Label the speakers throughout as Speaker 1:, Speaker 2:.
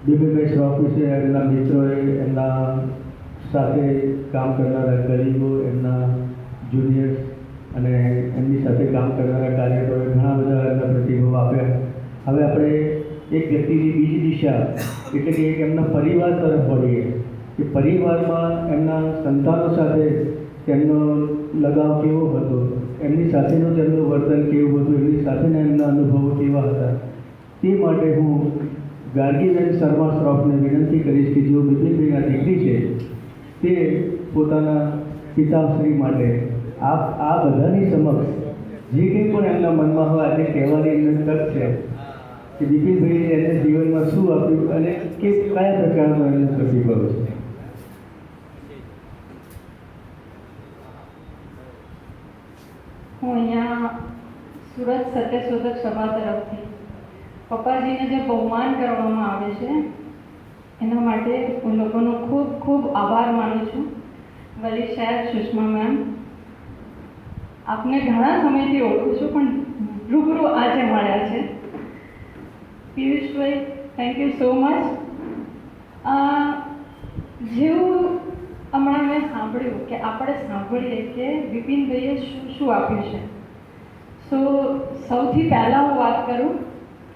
Speaker 1: બિપિનભાઈ શ્રોફ વિશે એમના મિત્રોએ, એમના સાથે કામ કરનારા કલીગો, એમના જુનિયર્સ અને એમની સાથે કામ કરનારા કાર્યકરોએ ઘણા બધા એમના પ્રતિભાવ આપ્યા. હવે આપણે એક વ્યક્તિની બીજી દિશા એટલે કે એક એમના પરિવાર તરફ વળીએ કે પરિવારમાં એમના સંતાનો સાથે તેમનો લગાવ કેવો હતો, એમની સાથેનું તેમનું વર્તન કેવું હતું, એમની સાથેના એમના અનુભવો કેવા હતા. તે માટે હું ગાર્ગીબેન શર્મા શ્રોફને વિનંતી કરીશ કે જેઓ બિપિનભાઈના દીકરી છે તે પોતાના પિતાશ્રી માટે આ બધાની સમક્ષ જે કંઈ પણ એમના મનમાં હોય આજે કહેવાની એમને તક છે કે બિપિનભાઈએ એમને જીવનમાં શું આપ્યું અને કે કયા પ્રકારનો એમનો પ્રતિભાવ છે.
Speaker 2: હું અહીંયા સુરત સત્યશોધક સભા તરફથી પપ્પાજીને જે બહુમાન કરવામાં આવે છે એના માટે હું લોકોનો ખૂબ ખૂબ આભાર માનું છું. વલી સાહેબ, સુષ્મા મેમ, આપને ઘણા સમયથી ઓળખું છું પણ રૂબરૂ આજે મળ્યા છે. પિયુષભાઈ, થેન્ક યુ સો મચ. જેવું હમણાં મેં સાંભળ્યું કે આપણે સાંભળીએ કે બિપિનભાઈએ શું આપ્યું છે. સો સૌથી પહેલાં હું વાત કરું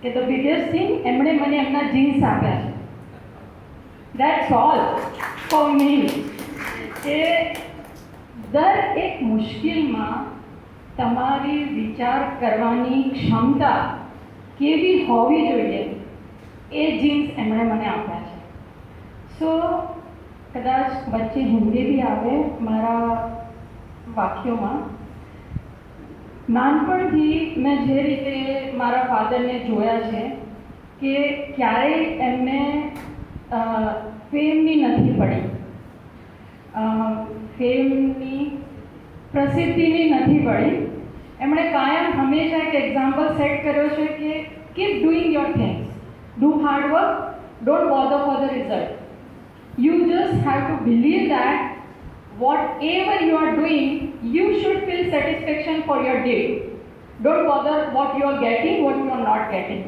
Speaker 2: કે ધ બિગેસ્ટ થિંગ, એમણે મને એમના જીન્સ આપ્યા છે. That's all for me. કે દરેક મુશ્કેલમાં તમારી વિચાર કરવાની ક્ષમતા કેવી હોવી જોઈએ એ જીન્સ એમણે મને આપ્યા છે. સો કદાચ વચ્ચે હિન્દી બી આવે મારા વાક્યોમાં. નાનપણથી મેં જે રીતે મારા ફાધરને જોયા છે કે ક્યારેય એમને ફેમની નથી પડી, ફેમની પ્રસિદ્ધિની નથી પડી. એમણે કાયમ હંમેશા એક એક્ઝામ્પલ સેટ કર્યો છે કે keep doing your things, do hard work, don't bother for the result. You just have to believe that whatever you are doing, you should feel satisfaction for your day. Don't bother what you are getting, what you are not getting.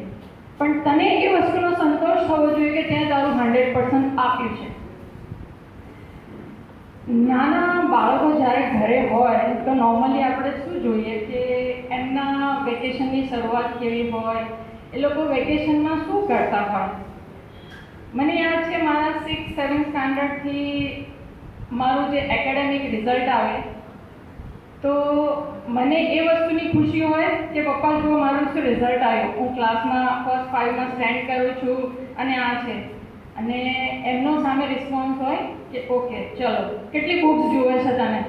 Speaker 2: પણ તને એ વસ્તુનો સંતોષ થવો જોઈએ કે ત્યાં તારું 100% આપ્યું છે. નાના બાળકો જ્યારે ઘરે હોય તો નોર્મલી આપણે શું જોઈએ કે એમના વેકેશનની શરૂઆત કેવી હોય, એ લોકો વેકેશનમાં શું કરતા હોય. મને યાદ છે મારા 6-7 સ્ટાન્ડર્ડથી મારું જે એકેડેમિક રિઝલ્ટ આવે તો મને એ વસ્તુની ખુશી હોય કે પપ્પા જો મારું શું રિઝલ્ટ આવ્યું, હું ક્લાસમાં ફર્સ્ટ 5માં સ્ટેન્ડ કરું છું અને આ છે. અને એમનો સામે રિસ્પોન્સ હોય કે ઓકે ચલો કેટલી બુક્સ જોવે છે તને.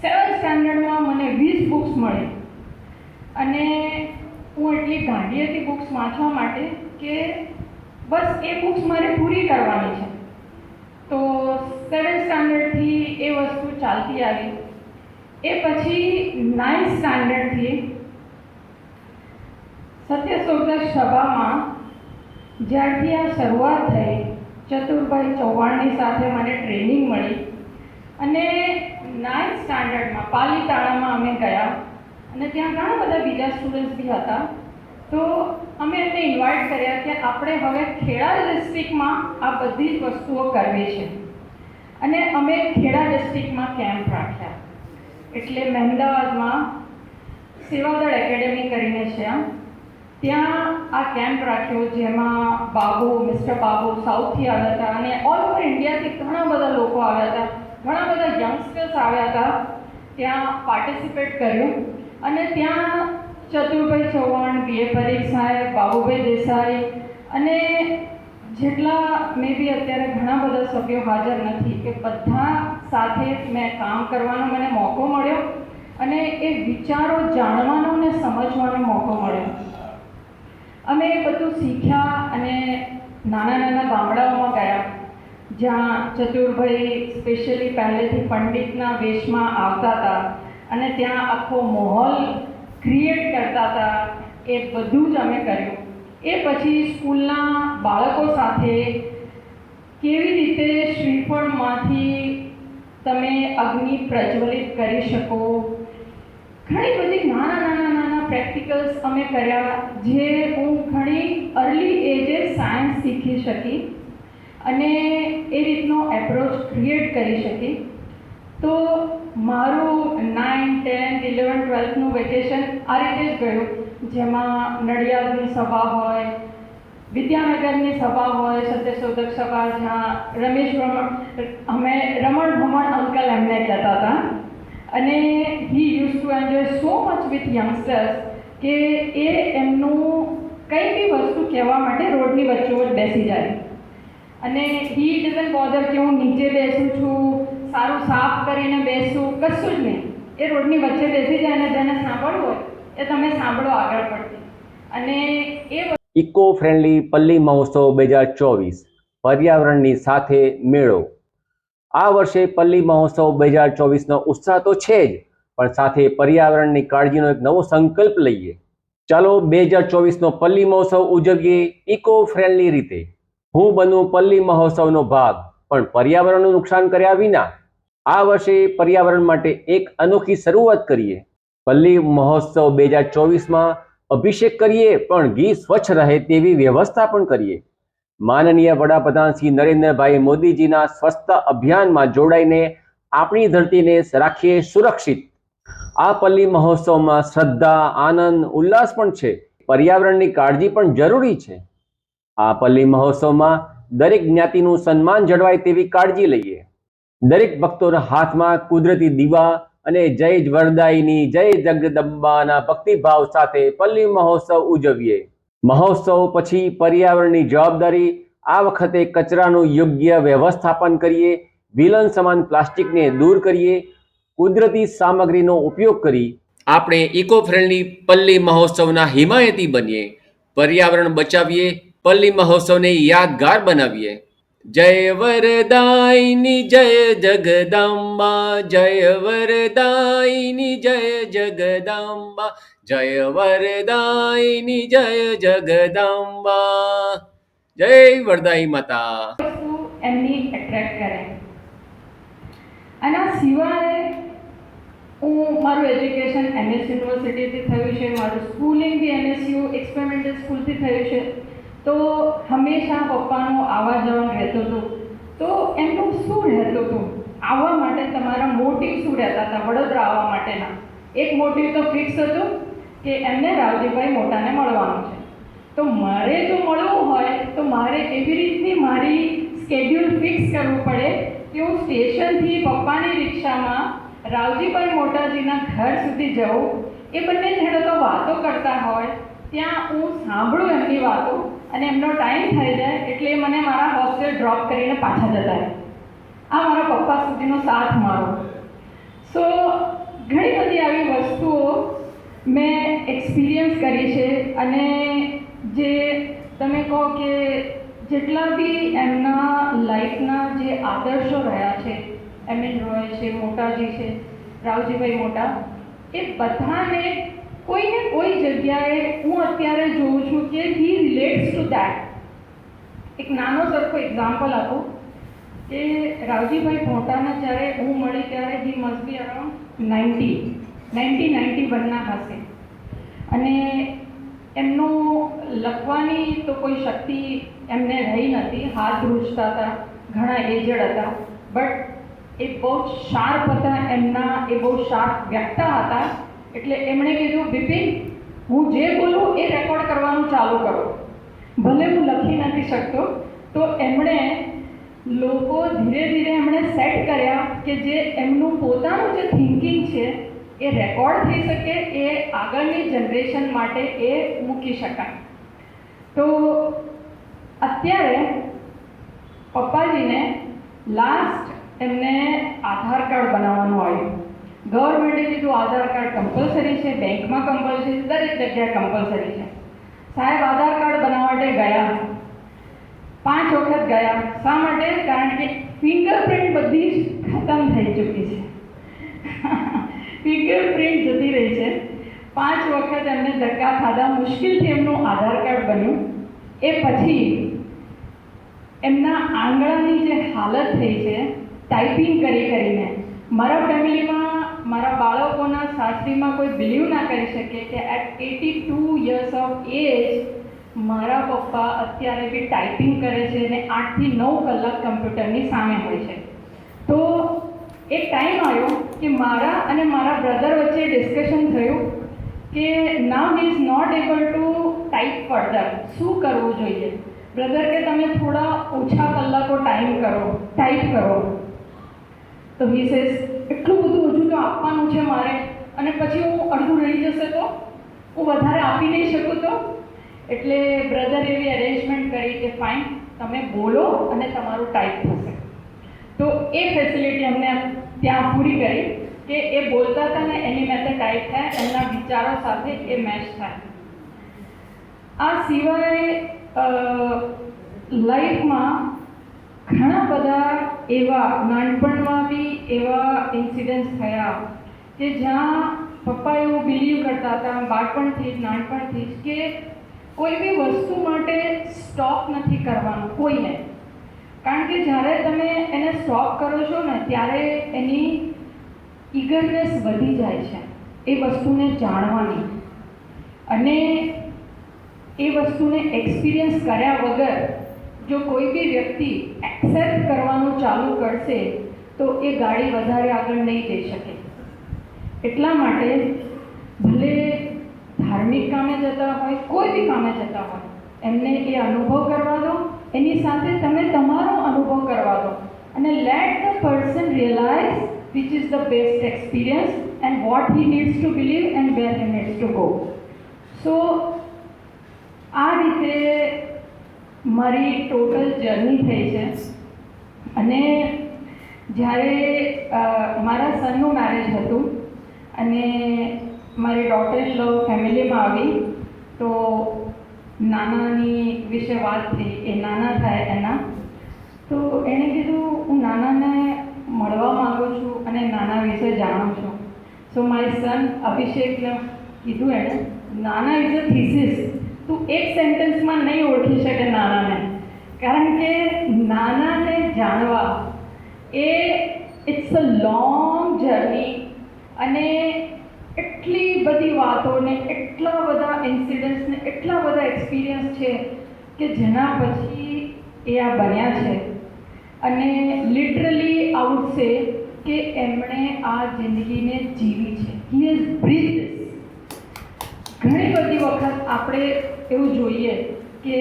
Speaker 2: 7th સ્ટાન્ડર્ડમાં મને 20 બુક્સ મળી અને હું એટલી ગાંડી હતી બુક્સ વાંચવા માટે કે બસ એ બુક્સ મારે પૂરી કરવાની છે. તો 7th સ્ટાન્ડર્ડથી એ વસ્તુ ચાલતી આવી. એ પછી 9th સ્ટાન્ડર્ડથી સત્યશોધક સભામાં જ્યારથી આ શરૂઆત થઈ, ચતુરભાઈ ચૌહાણની સાથે મને ટ્રેનિંગ મળી અને 9th સ્ટાન્ડર્ડમાં પાલીતાણામાં અમે ગયા અને ત્યાં ઘણા બધા બીજા સ્ટુડન્ટ્સ બી હતા. તો અમે એમને ઇન્વાઇટ કર્યા કે આપણે હવે ખેડા ડિસ્ટ્રિક્ટમાં આ બધી જ વસ્તુઓ કરવી છે અને અમે ખેડા ડિસ્ટ્રિક્ટમાં કેમ્પ રાખ્યા. એટલે મહેમદાવાદમાં સેવાદળ એકેડેમી કરીને છે, ત્યાં આ કેમ્પ રાખ્યો જેમાં મિસ્ટર બાબુ સાઉથથી આવ્યા હતા અને ઓલ ઓવર ઇન્ડિયાથી ઘણા બધા લોકો આવ્યા હતા, ઘણા બધા યંગસ્ટર્સ આવ્યા હતા. ત્યાં પાર્ટિસિપેટ કર્યું અને ત્યાં ચતુરભાઈ ચૌહાણ, BA પરીખ સાહેબ, બાબુભાઈ દેસાઈ અને જેટલા મે બી અત્યારે ઘણા બધા સભ્યો હાજર નથી કે બધા સાથે મેં કામ કરવાનો મને મોકો મળ્યો અને એ વિચારો જાણવાનો અને સમજવાનો મોકો મળ્યો. અમે એ બધું શીખ્યા અને નાના નાના ગામડાઓમાં ગયા જ્યાં ચતુરભાઈ સ્પેશિયલી પહેલેથી પંડિતના વેશમાં આવતા હતા અને ત્યાં આખો માહોલ ક્રિએટ કરતા હતા. એ બધું જ અમે કર્યું. એ પછી સ્કૂલના બાળકો સાથે કેવી રીતે શ્રીફળમાંથી તમે અગ્નિ પ્રજ્વલિત કરી શકો, ઘણી બધી નાના નાના નાના પ્રેક્ટિકલ્સ અમે કર્યા, જે હું ઘણી અર્લી એજે સાયન્સ શીખી શકી અને એ રીતનો એપ્રોચ ક્રિએટ કરી શકી. તો મારું 9, 10, 11, 12નું વેકેશન આ રીતે જ ગયું, જેમાં નડિયાદની સભા હોય, વિદ્યાનગરની સભા હોય, સત્યશોધક સભા, જ્યાં અમે રમણ ભમણ અંકલ એમને કહેતા હતા, અને he use to enjoy so much with youngsters કે એ એમનું કંઈ બી વસ્તુ કહેવા માટે રોડની વચ્ચોવચ બેસી જાય. અને હી ડઝન્ટ બોધર કે હું નીચે બેસું છું, સારું સાફ કરીને બેસું, કશું જ નહીં. એ રોડની વચ્ચે બેસી જાય અને જેને સાંભળવું હોય એ તમે સાંભળો આગળ પડતી. અને એ
Speaker 3: ઇકો ફ્રેન્ડલી પલ્લી મહોત્સવ 2024 પર્યાવરણની સાથે મેળો. આ વર્ષે પલ્લી મહોત્સવ 2024નો ઉત્સાહ તો છે જ, પણ સાથે પર્યાવરણની કાળજીનો એક નવો સંકલ્પ લઈએ. ચાલો 2024નો પલ્લી મહોત્સવ ઉજવીએ ઇકો ફ્રેન્ડલી રીતે. હું બનું પલ્લી મહોત્સવનો ભાગ, પણ પર્યાવરણનું નુકસાન કર્યા વિના. આ વર્ષે પર્યાવરણ માટે એક અનોખી શરૂઆત કરીએ. પલ્લી મહોત્સવ 2024માં અભિષેક કરીએ, પણ ઘી સ્વચ્છ રહે તેવી વ્યવસ્થા પણ કરીએ. માનનીય વડાપ્રધાન શ્રી નરેન્દ્રભાઈ મોદીજીના સ્વચ્છતા અભિયાનમાં જોડાઈને આપણી ધરતીને રાખીએ સુરક્ષિત. આ પલ્લી મહોત્સવમાં શ્રદ્ધા, આનંદ, ઉલ્લાસ પણ છે. પર્યાવરણની કાળજી પણ જરૂરી છે. આ પલ્લી મહોત્સવમાં દરેક જ્ઞાતિનું સન્માન જળવાય તેવી કાળજી લઈએ. દરેક ભક્તોના હાથમાં કુદરતી દીવા અને જય વરદાયિની, જય જગદંબાના ભક્તિભાવ સાથે પલ્લી મહોત્સવ ઉજવીએ. મહોત્સવ પછી પર્યાવરણની જવાબદારી. આ વખતે કચરાનું યોગ્ય વ્યવસ્થાપન કરીએ, વિલન સમાન પ્લાસ્ટિકને દૂર કરીએ, કુદરતી સામગ્રીનો ઉપયોગ કરી આપણે ઇકો ફ્રેન્ડલી પલ્લી મહોત્સવના હિમાયતી બનીએ. પર્યાવરણ બચાવીએ, પલ્લી મહોત્સવને યાદગાર બનાવીએ. જય વરદાયિની જય જગદંબા, જય વરદાયિની જય જગદંબા, જય વરદાયિની જય જગદંબા, જય વરદાયી માતા.
Speaker 2: વસ્તુ એમની એટ્રેક્ટ કરે. આના સિવાય હું મારું એજ્યુકેશન MS યુનિવર્સિટીથી થયું છે, મારું સ્કૂલિંગ બી MSU એક્સપેરિમેન્ટલ સ્કૂલથી થયું છે. તો હંમેશા પપ્પાનું આવવા જવાનું રહેતું હતું. તો એમનું શું રહેતું હતું આવવા માટે, તમારા મોટિવ શું રહેતા હતા વડોદરા આવવા માટેના? એક મોટિવ તો ફિક્સ હતું કે એમને રાવજીભાઈ મોટાને મળવાનું છે. તો મારે જો મળવું હોય તો મારે એવી રીતની મારી સ્કેડ્યુલ ફિક્સ કરવું પડે કે હું સ્ટેશનથી પપ્પાની રિક્ષામાં રાવજીભાઈ મોટાજીના ઘર સુધી જવું. એ બંને જણા તો વાતો કરતા હોય, ત્યાં હું સાંભળું એમની વાતો, અને એમનો ટાઈમ થઈ જાય એટલે મને મારા હોસ્ટેલ ડ્રોપ કરીને પાછા જતા રહે. આ મારા પપ્પા સુધીનો સાથ મારો. સો ઘણી બધી આવી વસ્તુઓ મેં એક્સપિરિયન્સ કરી છે. અને જે તમે કહો કે જેટલા બી એમના લાઈફના જે આદર્શો રહ્યા છે, MS રોય છે, મોટાજી છે, રાવજીભાઈ મોટા, એ બધાને કોઈને કોઈ જગ્યાએ હું અત્યારે જોઉં છું કે હી રિલેટ્સ ટુ દેટ. એક નાનો સરખો એક્ઝામ્પલ આપું કે રાવજીભાઈ મોટાને જ્યારે હું મળી ત્યારે હી મસ્ટ બી અરાઉન્ડ 1991ના હશે. અને એમનું લખવાની તો કોઈ શક્તિ એમને રહી નથી, હાથ ધ્રુજતા હતા, ઘણા એજડ હતા, બટ એ બહુ શાર્પ હતા. એમના એ બહુ શાર્પ વ્યક્તા હતા. એટલે એમણે કીધું, બિપિન, હું જે બોલું એ રેકોર્ડ કરવાનું ચાલુ કરો, ભલે હું લખી નથી શકતો. તો એમણે લોકો ધીરે ધીરે એમણે સેટ કર્યા કે જે એમનું પોતાનું જે થિંકિંગ છે એ રેકોર્ડ થઈ શકે, એ આગળની જનરેશન માટે એ મૂકી શકાય. તો અત્યારે પપ્પાજીને લાસ્ટ એમને આધાર કાર્ડ બનાવવાનું આવ્યું. ગવર્મેન્ટે કીધું આધાર કાર્ડ કમ્પલસરી છે, બેંકમાં કમ્પલસરી, દરેક જગ્યાએ કમ્પલસરી છે. સાહેબ આધાર કાર્ડ બનાવવા માટે ગયા, 5 વખત ગયા. શા માટે? કારણ કે ફિંગરપ્રિન્ટ બધી જ ખતમ થઈ ચૂકી છે. ફિંગરપ્રિન્ટ જતી રહી છે. 5 વખત એમને ધક્કા ખાધા, મુશ્કેલથી એમનું આધાર કાર્ડ બન્યું. એ પછી એમના આંગળાની જે હાલત થઈ છે ટાઈપિંગ કરીને. મારા ફેમિલીમાં મારા બાળકોના સાસરીમાં કોઈ બિલીવ ના કરી શકે કે એટ 82 યર્સ ઓફ એજ મારા પપ્પા અત્યારે બી ટાઈપિંગ કરે છે અને 8 થી 9 કલાક કમ્પ્યુટરની સામે હોય છે. તો એક ટાઈમ આવ્યો કે મારા અને મારા બ્રધર વચ્ચે ડિસ્કશન થયું કે now he is not able to type further. શું કરવું જોઈએ? બ્રધર કે તમે થોડા ઓછા કલાકો ટાઈપ કરો. તો હી સેઝ એટલું બધું હજુ તો આપવાનું છે મારે, અને પછી હું અડધું રહી જશે તો હું વધારે આપી નહીં શકું તો. એટલે બ્રધર એવી અરેન્જમેન્ટ કરી કે ફાઇન, તમે બોલો અને તમારું ટાઈપ થશે. તો એ ફેસિલિટી અમને ત્યાં પૂરી કરી કે એ બોલતા હતા ને એની મેથડ ટાઈપ થાય, એમના વિચારો સાથે એ મેચ થાય. આ સિવાય લાઈફમાં ઘણા બધા એવા નાનપણમાં બી એવા ઇન્સિડન્ટ્સ થયા કે જ્યાં પપ્પા એવું બિલીવ કરતા હતા બાળપણથી જ, નાનપણથી જ, કે કોઈ બી વસ્તુ માટે સ્ટોપ નથી કરવાનું કોઈને. કારણ કે જ્યારે તમે એને સ્ટોપ કરો છો ને ત્યારે એની ઈગરનેસ વધી જાય છે એ વસ્તુને જાણવાની, અને એ વસ્તુને એક્સપિરિયન્સ કર્યા વગર જો કોઈ બી વ્યક્તિ એક્સેપ્ટ કરવાનું ચાલુ કરશે તો એ ગાડી વધારે આગળ નહીં જઈ શકે. એટલા માટે ભલે ધાર્મિક કામે જતા હોય, કોઈ બી કામે જતા હોય, એમને એ અનુભવ કરવા દો, એની સાથે તમે તમારો અનુભવ કરવા દો, અને let the person realise which is the best experience and what he needs to believe and where he needs to go. So આ રીતે મારી ટોટલ જર્ની થઈ છે. અને જ્યારે મારા સનનું મેરેજ હતું અને મારી ડોટર ઇન લો ફેમિલીમાં આવી તો નાનાની વિશે વાત થઈ, એ નાના થાય એના. તો એણે કીધું હું નાનાને મળવા માગું છું અને નાના વિશે જાણું છું. સો માય સન અભિષેકને કીધું એણે, નાના ઇઝ અ થીસિસ. તું એક સેન્ટેન્સમાં નહીં ઓળખી શકે નાનાને, કારણ કે નાનાને જાણવા એ ઇટ્સ અ લોંગ જર્ની, અને એટલી બધી વાતોને, એટલા બધા ઇન્સિડન્ટ્સને, એટલા બધા એક્સપિરિયન્સ છે કે જેના પછી એ આ બન્યા છે. અને લિટરલી આઈ વુડ સે કે એમણે આ જિંદગીને જીવી છે. He has breathed this. ઘણી બધી વખત આપણે એવું જોઈએ કે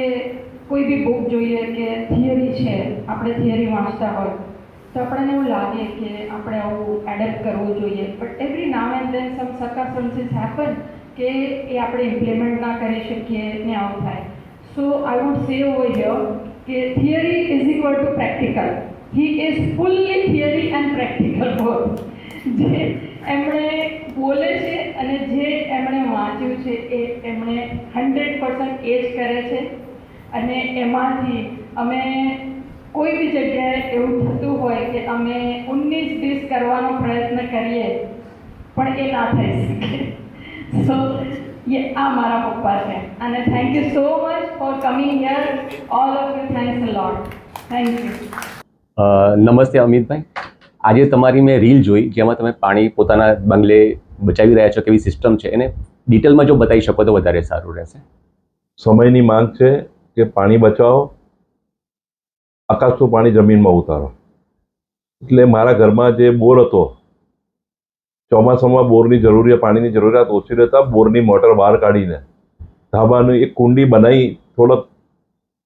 Speaker 2: કોઈ બી બુક જોઈએ કે થિયરી છે, આપણે થિયરી વાંચતા હોય તો આપણને એવું લાગે કે આપણે આવું એડેપ્ટ કરવું જોઈએ, but every now and then some circumstances happen કે એ આપણે ઇમ્પ્લિમેન્ટ ના કરી શકીએ ને આવું થાય. So I would say over here કે theory is equal to practical. He is fully theory and practical both. જે એમણે બોલે છે અને જે એમણે વાંચ્યું છે એ એમણે 100% એ જ કરે છે. અને એમાંથી અમે કોઈ બી જગ્યાએ એવું થતું હોય કે અમે 19-20 કરવાનો પ્રયત્ન કરીએ પણ એ ના થઈ શકે. સો આ મારા પપ્પા છે. અને thank you so much for coming here all of you. Thanks a lot. Thank you.
Speaker 3: નમસ્તે અમિતભાઈ. આજે તમારી મેં રીલ જોઈ જેમાં તમે પાણી પોતાના બંગલે બચાવી રહ્યા છો, કેવી સિસ્ટમ છે એને ડિટેલમાં જો બતાવી શકો તો વધારે સારું રહેશે.
Speaker 4: સમયની માંગ છે કે પાણી બચાવો, આકાશનું પાણી જમીનમાં ઉતારો. એટલે મારા ઘરમાં જે બોર હતો, ચોમાસામાં બોરની જરૂરિયાત, પાણીની જરૂરિયાત ઓછી રહેતા બોરની મોટર બહાર કાઢીને ધાબાની એક કુંડી બનાવી. થોડોક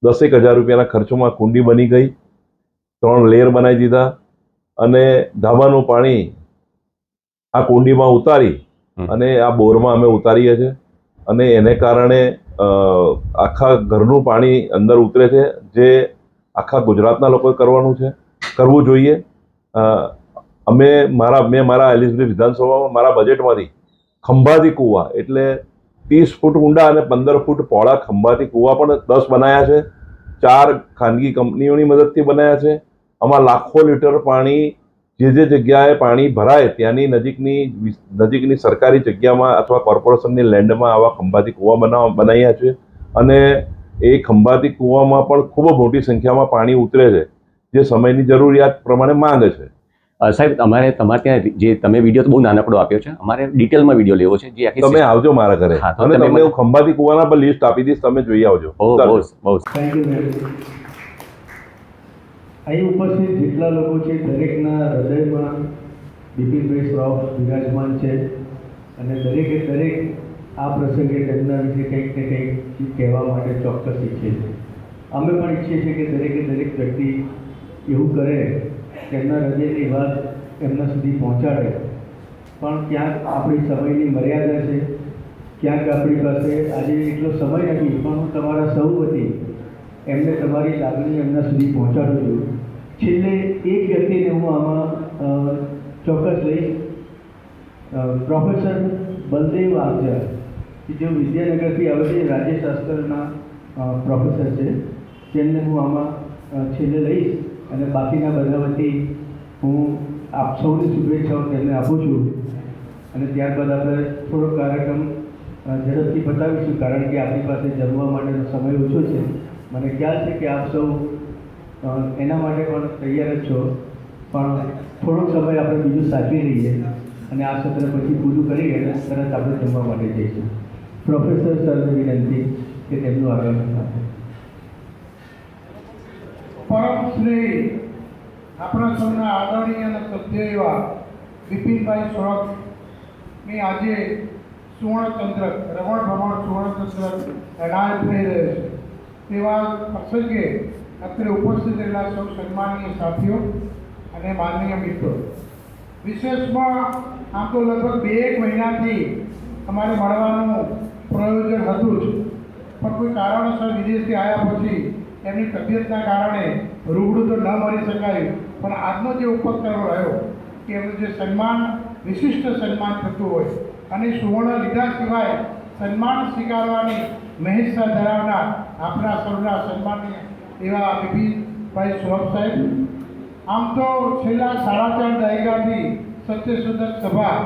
Speaker 4: 10,000 રૂપિયાના ખર્ચમાં કુંડી બની ગઈ. 3 લેયર બનાવી દીધા અને ધાબાનું પાણી આ કુંડીમાં ઉતારી અને આ બોરમાં અમે ઉતારીએ છીએ. અને એને કારણે આખા ઘરનું પાણી અંદર ઉતરે છે, જે આખા ગુજરાતના લોકોએ કરવું જોઈએ. મેં મારા એલિઝબેથ વિધાનસભામાં મારા બજેટમાંથી ખંભાતી કૂવા, એટલે 30 ફૂટ ઊંડા અને 15 ફૂટ પહોળા ખંભાતી કૂવા પણ 10 બનાવ્યા છે. 4 ખાનગી કંપનીઓની મદદથી બનાવ્યા છે. આમાં લાખો લીટર પાણી જે જગ્યાએ પાણી ભરાય ત્યાંની નજીકની સરકારી જગ્યામાં અથવા કોર્પોરેશનની લેન્ડમાં આવા ખંભાતી કૂવા બનાવ્યા છે. અને એ ખંભાતી કૂવામાં પણ ખૂબ મોટી સંખ્યામાં પાણી ઉતરે છે, જે સમયની જરૂરિયાત પ્રમાણે માંગે છે.
Speaker 3: સાહેબ તમારે ત્યાં જે તમે વિડીયો તો બહુ નાનકડો આપ્યો છે, અમારે ડિટેલમાં વિડીયો લેવો છે જે આખી
Speaker 4: તમે આવજો મારા ઘરે
Speaker 3: હા, તો
Speaker 4: અને
Speaker 3: તમે
Speaker 4: તમને હું ખંભાતી કુવાના પર લિસ્ટ આપી દઈશ, તમે જોઈ આવજો.
Speaker 3: બહુ
Speaker 4: ચાલો.
Speaker 3: બહુ
Speaker 1: થેન્ક યુ મેમ. અહીં ઉપસ્થિત જેટલા લોકો છે દરેકના હૃદયમાં બિપિનભાઈ શ્રોફ વિરાજમાન છે અને દરેકે દરેક આ પ્રસંગે તેમના વિશે કંઈક ને કંઈક કહેવા માટે ચોક્કસ ઈચ્છે છે. અમે પણ ઈચ્છીએ છીએ કે દરેકે દરેક વ્યક્તિ એવું કરે કે એમના હૃદયની વાત એમના સુધી પહોંચાડે, પણ ક્યાંક આપણી સમયની મર્યાદા છે, ક્યાંક આપણી પાસે આજે એટલો સમય નથી, પણ હું તમારા સૌ વતી એમને તમારી લાગણી એમના સુધી પહોંચાડું છું. છેલ્લે એક વ્યક્તિને હું આમાં ચોક્કસ લઈશ, પ્રોફેસર બલદેવ આહજા, કે જેઓ વિદ્યાનગરથી આવે છે, રાજ્યશાસ્ત્રના પ્રોફેસર છે, તેમને હું આમાં છેલ્લે લઈશ અને બાકીના બધા વતી હું આપ સૌની શુભેચ્છાઓ તેમને આપું છું. અને ત્યારબાદ આપણે થોડો કાર્યક્રમ ઝડપથી પતાવીશું, કારણ કે આપણી પાસે જમવા માટેનો સમય ઓછો છે. મને ખ્યાલ છે કે આપ સૌ એના માટે પણ તૈયાર જ છો, પણ થોડોક સમય આપણે બીજું સાચવી લઈએ અને આ સત્ર પછી પૂરું કરી અને તરત આપણે જમવા માટે જઈશું. પ્રોફેસર સરને વિનંતી કે તેમનું આગમન થાય.
Speaker 5: પરમ શ્રી આપણા સૌના આદરણીય અને સભ્ય એવા બિપિનભાઈ શ્રોફની આજે સુવર્ણચંદ્રક, રમણ ભમણ સુવર્ણચંદ્રક એનાયત થઈ રહ્યો છે. તેવા પ્રસંગે અત્યારે ઉપસ્થિત રહેલા સૌ સન્માનીય સાથીઓ અને માનનીય મિત્રો, વિશેષમાં આમ તો લગભગ 2 મહિનાથી અમારે મળવાનું પ્રયોજન હતું જ, પણ કોઈ કારણોસર વિદેશથી આવ્યા પછી એમની તબિયતના કારણે રૂબરૂ તો ન મળી શકાયું. પણ આજનો જે ઉપક્રમ રહ્યો કે એમનું જે સન્માન, વિશિષ્ટ સન્માન થતું હોય અને સુવર્ણ લીધા સિવાય સન્માન સ્વીકારવાની મહેચ્છા ધરાવનાર આપણા સૌના સન્માનીય એવા બિપિનભાઈ શ્રોફ સાહેબ, આમ તો છેલ્લા 4.5 દાયકાથી સત્યશોધક સભા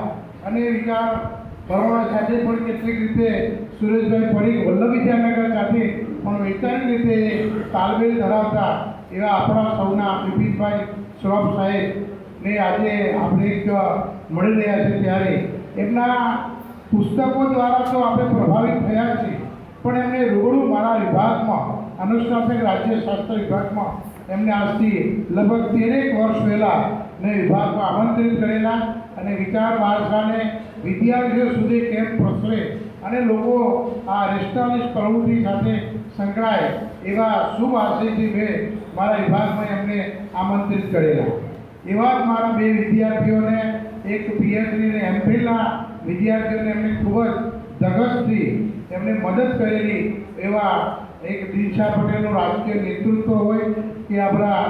Speaker 5: અને વિચાર ભરવાના સાથે પણ કેટલીક રીતે સુરેશભાઈ પરીખ વલ્લભ વિદ્યાનગર સાથે પણ વૈચારિક રીતે તાલમેલ ધરાવતા એવા આપણા સૌના બિપિનભાઈ શ્રોફ સાહેબને આજે આપણે એક મળી રહ્યા છે. ત્યારે એમના પુસ્તકો દ્વારા તો આપણે પ્રભાવિત થયા છીએ, પણ એમને રૂબરૂ મારા વિભાગમાં, અનુસ્નાતક રાજ્યશાસ્ત્ર વિભાગમાં એમને આજથી લગભગ 13 વર્ષ પહેલાં મેં વિભાગમાં આમંત્રિત કરેલા અને વિચાર વારસાને વિદ્યાર્થીઓ સુધી કેમ પ્રસરે અને લોકો આ રેસ્ટોરન્ટ પ્રવૃત્તિ સાથે સંકળાય એવા શુભ આશયથી મેં મારા વિભાગમાં એમને આમંત્રિત કરેલા. એવા જ મારા 2 વિદ્યાર્થીઓને, એક પીએચડી અને એમફિલના વિદ્યાર્થીઓને એમને ખૂબ જ ધગશથી એમને મદદ કરેલી એવા એક દિનશા પટેલનું રાજકીય નેતૃત્વ હોય કે આપણા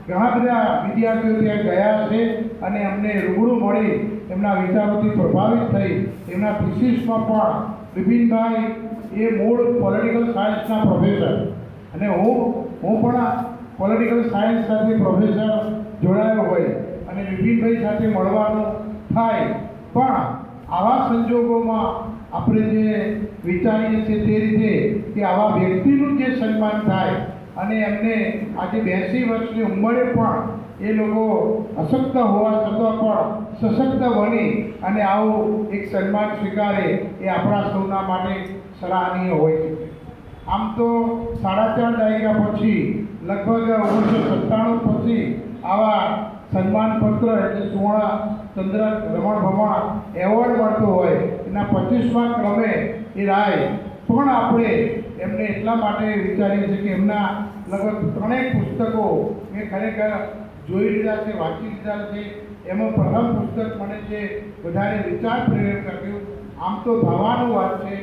Speaker 5: ઘણા બધા વિદ્યાર્થીઓ ત્યાં ગયા છે અને એમને રૂબરૂ મળી એમના વિચારોથી પ્રભાવિત થઈ. એમના થીસીસમાં પણ બિપિનભાઈ એ મૂળ પોલિટિકલ સાયન્સના પ્રોફેસર અને હું પણ પોલિટિકલ સાયન્સ સાથે પ્રોફેસર જોડાયો હોય અને બિપિનભાઈ સાથે મળવાનું થાય, પણ આવા સંજોગોમાં આપણે જે વિચારીએ છીએ તે રીતે કે આવા વ્યક્તિનું જે સન્માન થાય અને એમને આજે 82 વર્ષની ઉંમરે પણ એ લોકો અશક્ત હોવા છતાં પણ સશક્ત બની અને આવું એક સન્માન સ્વીકારે એ આપણા સૌના માટે સરાહનીય હોય છે. આમ તો 4.5 દાયકા પછી લગભગ 1997 પછી આવા સન્માનપત્ર એટલે સુવર્ણચંદ્રક, રમણ ભમણ એવોર્ડ મળતો હોય એના 25મા ક્રમે એ રાય. પણ આપણે એમને એટલા માટે વિચારીએ છીએ કે એમના લગભગ 3 પુસ્તકો મેં ખરેખર જોઈ લીધા છે, વાંચી લીધા છે. એમાં પ્રથમ પુસ્તક મને જે વધારે વિચાર પ્રેરક કર્યું, આમ તો ભાવાનું વાત છે,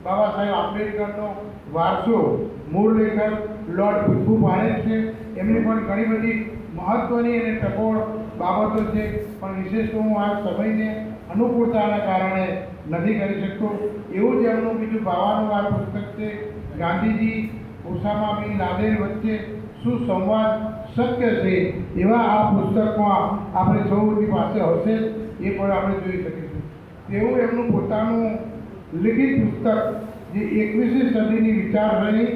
Speaker 5: બાબા સાહેબ આંબેડકરનો વારસો, મૂળ લેખક લોર્ડ ભીખુ પારેખ છે. એમની પણ ઘણી બધી મહત્ત્વની અને ટકોર બાબતો છે, પણ વિશેષ હું આ સમયને અનુકૂળતાના કારણે નથી કરી શકતો. એવું જ એમનું બીજું ભાવાનું આ પુસ્તક છે, ગાંધીજી ઓસામા બિન લાદેન વચ્ચે શું સંવાદ શક્ય છે. એવા આ પુસ્તકમાં આપણે સૌની પાસે હશે એ પણ આપણે જોઈ શકીશું. તેવું એમનું પોતાનું લિખિત પુસ્તક જે 21મી સદીની વિચારસરણી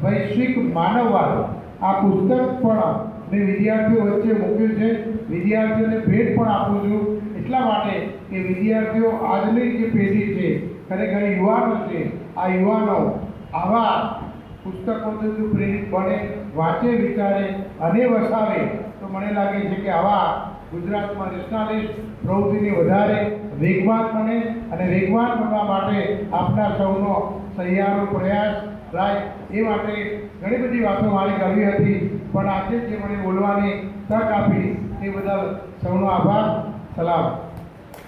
Speaker 5: વૈશ્વિક માનવવાદ, આ પુસ્તક પણ મેં વિદ્યાર્થીઓ વચ્ચે મૂક્યું છે વિદ્યાર્થીઓને ભેટ પણ આપું છું એટલા માટે કે વિદ્યાર્થીઓ આજની જે પેઢી છે ખરેખર યુવાનો છે, આ યુવાનો આવા પુસ્તકોથી જો પ્રેરિત બને, વાંચે, વિચારે અને વસાવે તો મને લાગે છે કે આવા ગુજરાતમાં નેશનાલિસ્ટ પ્રવૃત્તિને વધારે વેગવાન બને અને વેગવાન બનવા માટે આપના સૌનો સહિયારો પ્રયાસ થાય એ માટે ઘણી બધી વાતો મારી કરવી હતી, પણ આજે જે મને બોલવાની તક આપી એ બદલ સૌનો આભાર. સલામ.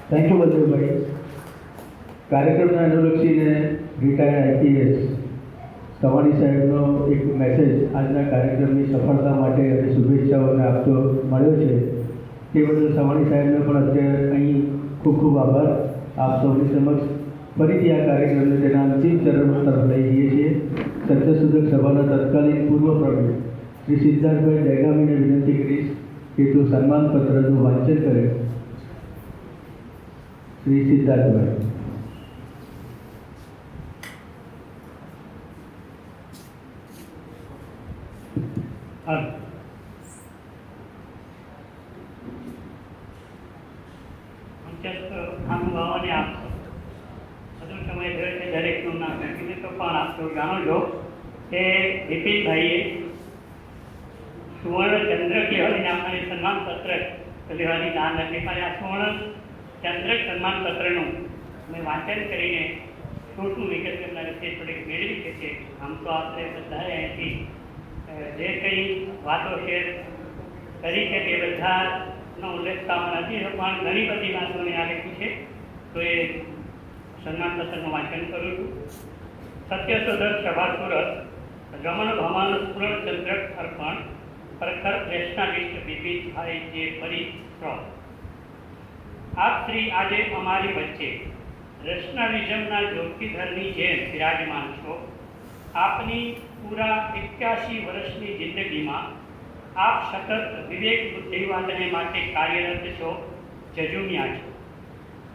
Speaker 1: Thank you બલદેવભાઈ. કાર્યક્રમને અનુલક્ષીને રિટાયર્ડ આઈપીએસ સવાણી સાહેબનો એક મેસેજ આજના કાર્યક્રમની સફળતા માટે અને શુભેચ્છાઓને આપતો મળ્યો છે તે બદલ સવાણી સાહેબને પણ અત્યારે અહીં ખૂબ ખૂબ આભાર. આપ સૌની સમક્ષ ફરીથી આ કાર્યક્રમને તેના અંતિમ ચરણો તરફ લઈ જઈએ છીએ. સત્યશોધક સભાના તત્કાલીન પૂર્વ પ્રમુખ શ્રી સિદ્ધાર્થભાઈ દહેગામીને વિનંતી કરીશ કે તેઓ સન્માનપત્રનું વાંચન કરે. શ્રી સિદ્ધાર્થભાઈ.
Speaker 6: મહાનુભાવોને આપશો બધો સમય થયો છે, દરેકનું નામ નાખીને તો પણ આપશો. જાણો છો કે બિપિનભાઈએ સુવર્ણચંદ્રક લેવાની આપણને સન્માનપત્ર લેવાની ના નથી, પણ આ સુવર્ણચંદ્રક સન્માનપત્રનું મેં વાંચન કરીને શું વિગત એમના વિશે થોડીક મેળવી છે. આમ તો આપણે બધાએ અહીંથી જે કંઈ વાતો શેર કરી છે તે બધાનો ઉલ્લેખ કામમાં નથી, પણ ઘણી બધી વાતોને આ લખી છે તો એ સન્માનપત્રનું વાંચન કરું છું. સત્યશોધક સભા સુરત રમણ ભમાન સુવર્ણચંદ્રક અર્પણ પ્રખર નેશનાલિસ્ટ બિપિનભાઈ જે પરિશ્રમ. આપ શ્રી આજે અમારી વચ્ચે નેશનાલિઝમના જ્યોતિધરની જેમ બિરાજમાન છો. આપની પૂરા 81 વર્ષની જિંદગીમાં આપ સતત વિવેક બુદ્ધિવાદને માટે કાર્યરત છો, ઝઝુમ્યા છો.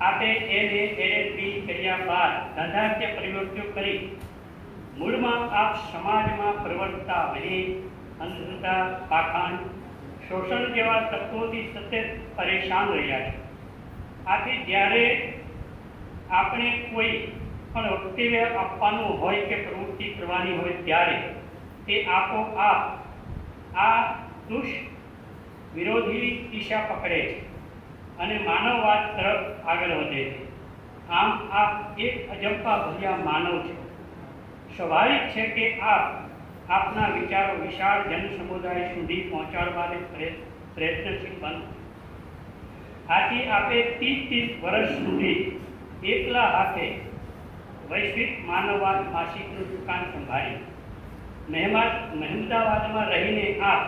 Speaker 6: આપે એને LLB કર્યા બાદ ધંધાકીય પ્રવૃત્તિઓ કરી મૂળમાં આપ સમાજમાં પ્રવર્તતા વહી અંધશ્રદ્ધા, પાખંડ, શોષણ જેવા તત્વોથી સતત પરેશાન રહ્યા છો. આથી જ્યારે આપણે કોઈ પણ વક્તવ્ય આપવાનું હોય કે પ્રવૃત્તિ કરવાની હોય ત્યારે તે આપોઆપ આ દુષ્ટ વિરોધી દિશા પકડે છે અને માનવવાદ તરફ આગળ વધે છે. આમ આપ એક અજંપા ભર્યા માનવ છો. સ્વાભાવિક છે કે આપના વિચારો વિશાળ જન સમુદાય સુધી પહોંચાડવાને પ્રયત્નશીલ બનો. આથી આપે 30 વર્ષ સુધી એકલા હાથે વૈશ્વિક માનવવાદ માસિકનું દુકાન સંભાળી. મહેમદાવાદમાં રહીને આપ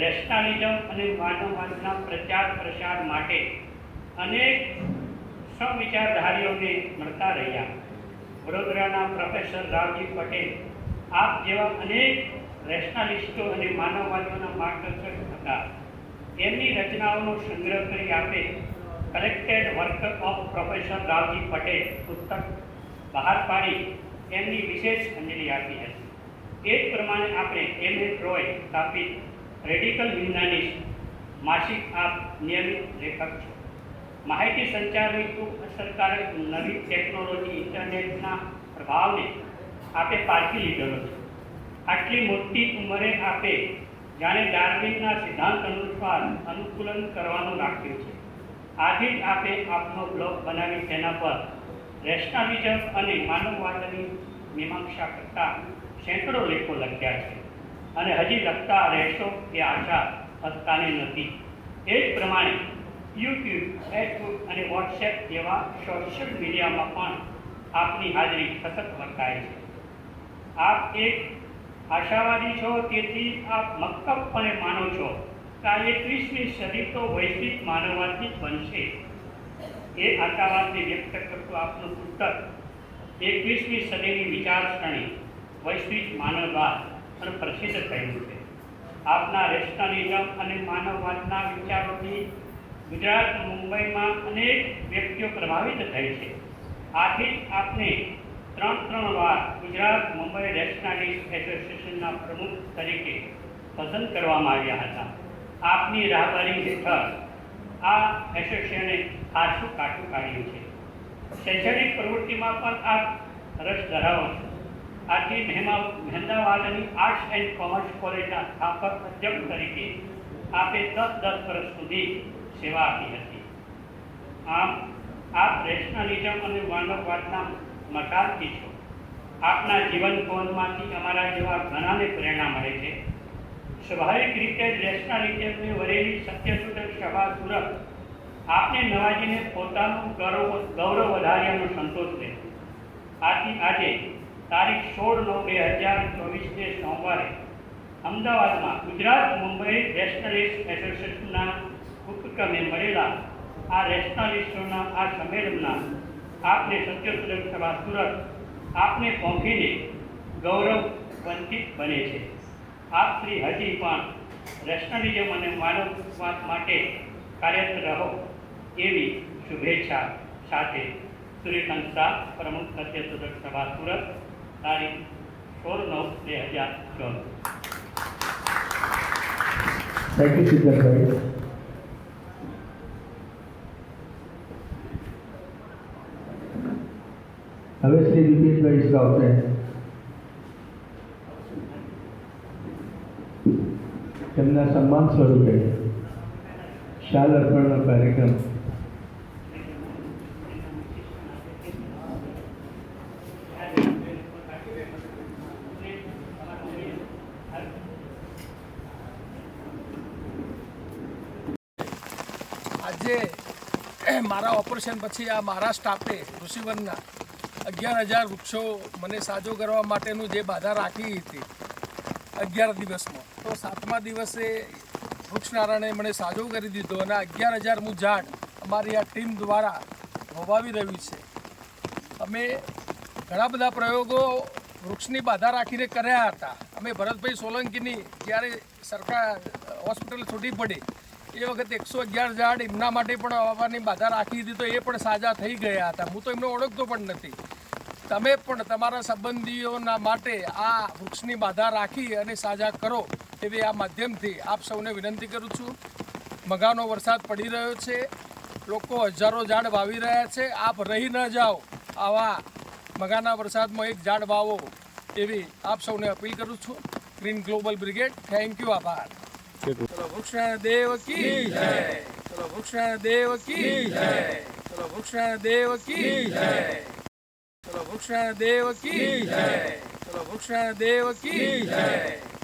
Speaker 6: રેશનાલિઝમ અને માનવવાદના પ્રચાર પ્રસાર માટે અનેક સમવિચારધારીઓને મળતા રહ્યા. વડોદરાના પ્રોફેસર રાવજી પટેલ આપ જેવા અનેક રેશનાલિસ્ટો અને માનવવાદીઓના માર્ગદર્શક હતા. એમની રચનાઓનો સંગ્રહ કરી આપે collected work of professor Ravji Patel પુસ્તક બહાર પાડી એમની વિશેષ અંજલિ આપી હતી. એ જ પ્રમાણે આપણે M.A. રોય સ્થાપિત રેડિકલ હ્યુમેનિસ્ટ માસિક આપ નિયમિત લેખક છો. માહિતી સંચારની ખૂબ અસરકારક નવી ટેકનોલોજી ઇન્ટરનેટના પ્રભાવને આપે પારખી લીધેલો છે. આટલી મોટી ઉંમરે આપે જાણે ડાર્વિનના સિદ્ધાંત અનુસાર અનુકૂલન કરવાનું રાખ્યું છે. આથી જ આપે આપનો બ્લોગ બનાવી તેના પર રેશનાલિઝમ અને માનવવાદની મીમાંસા કરતા સેંકડો લેખો લખ્યા છે અને હજી લખતા રહેશો એ આશા હસ્તાને નથી. એ જ પ્રમાણે યુટ્યુબ, ફેસબુક અને વોટ્સએપ જેવા સોશિયલ મીડિયામાં પણ આપની હાજરી સતત વર્તાય છે. આપ એક આશાવાદી છો, તેથી આપ મક્કમપણે માનો છો કે આ 21મી સદી તો વૈશ્વિક માનવવાદની જ બનશે. એ આશાવાદને વ્યક્ત કરતું આપનું પુસ્તક 21મી સદીની વિચારસરણી વૈશ્વિક માનવવાદ પણ પ્રસિદ્ધ થયું છે. આપના રેશનાલિઝમ અને માનવવાદના વિચારોથી ગુજરાત, મુંબઈમાં અનેક વ્યક્તિઓ પ્રભાવિત થઈ છે. આથી જ આપને 3 વાર ગુજરાત મુંબઈ રેશનાલિસ્ટ એસોસિએશનના પ્રમુખ તરીકે પસંદ કરવામાં આવ્યા હતા. આપની રાહબરી હેઠળ આ એસોસિએશને ખાસું કાઠું કાઢ્યું છે. શૈક્ષણિક પ્રવૃત્તિમાં પણ આપ રસ ધરાવો છો. આથી મહેમદાવાદની આર્ટ્સ એન્ડ કોમર્સ કોલેજના સ્થાપક અધ્યક્ષ તરીકે આપે 10 વર્ષ સુધી સેવા આપી હતી. આમ આપ રેશનલિઝમ અને માનવવાદના મશાલથી છો. આપના જીવન પવનમાંથી અમારા જેવા ઘણાને પ્રેરણા મળે છે. સ્વાભાવિક રીતે જ રેશનલિઝમને વરેલી સત્યશોધક સભા સુરત આપને નવાજીને પોતાનું ગૌરવ વધાર્યાનો સંતોષ રહે. આથી આજે તારીખ 16/9/2024 સોમવારે અમદાવાદમાં ગુજરાત મુંબઈ રેશનલિસ્ટ એસોસિએશનના ઉપક્રમે મળેલા આ રેશનલિસ્ટોના આ સંમેલનના આપને સત્યશોધક સભા સુરત આપને પહોંચીને ગૌરવ વંચિત બને છે. આપ શ્રી હજી પણ રેશનલિઝમ અને માનવવાદ માટે કાર્યરત રહો એવી શુભેચ્છા સાથે સૂર્યકાંત પ્રમુખ સત્યશોધક સભા સુરત તારીખ 16/9/2024.
Speaker 1: થેન્ક યુ સિદ્ધાર્થભાઈ. હવે શ્રી વિપિનભાઈ સ્ટાફને તેમના સન્માન સ્વરૂપે શાલ અર્પણનો કાર્યક્રમ
Speaker 7: આજે મારા ઓપરેશન પછી આ મારા સ્ટાફે ઋષિવનના 11,000 વૃક્ષો મને સાજો કરવા માટેનું જે બાધા રાખી હતી 11 દિવસમાં, તો 7મા દિવસે વૃક્ષનારાયણે મને સાજો કરી દીધો અને 11,000મું ઝાડ અમારી આ ટીમ દ્વારા વવાવી રહ્યું છે. અમે ઘણા બધા પ્રયોગો વૃક્ષની બાધા રાખીને કર્યા હતા. અમે ભરતભાઈ સોલંકીની જ્યારે સરકાર હોસ્પિટલ છૂટી પડી એ વખતે 111 ઝાડ એમના માટે પણ વાવવાની બાધા રાખી હતી, તો એ પણ સાજા થઈ ગયા હતા. હું તો એમને ઓળખતો પણ નથી. તમે પણ તમારા સંબંધીઓના માટે આ વૃક્ષની બાધા રાખી અને સાજા કરો એવી આ માધ્યમથી આપ સૌને વિનંતી કરું છું. મઘાનો વરસાદ પડી રહ્યો છે, લોકો હજારો ઝાડ વાવી રહ્યા છે. આપ રહી ન જાઓ, આવા મઘાના વરસાદમાં એક ઝાડ વાવો એવી આપ સૌને અપીલ કરું છું. Green global brigade, thank you, આભાર. ચલો વૃક્ષ દેવ કી જય. ચલો વૃક્ષ દેવ કી જય. ચલો વૃક્ષ દેવ કી જય. ચલો વૃક્ષ દેવ કી જય. ચલો વૃક્ષ દેવ કી જય.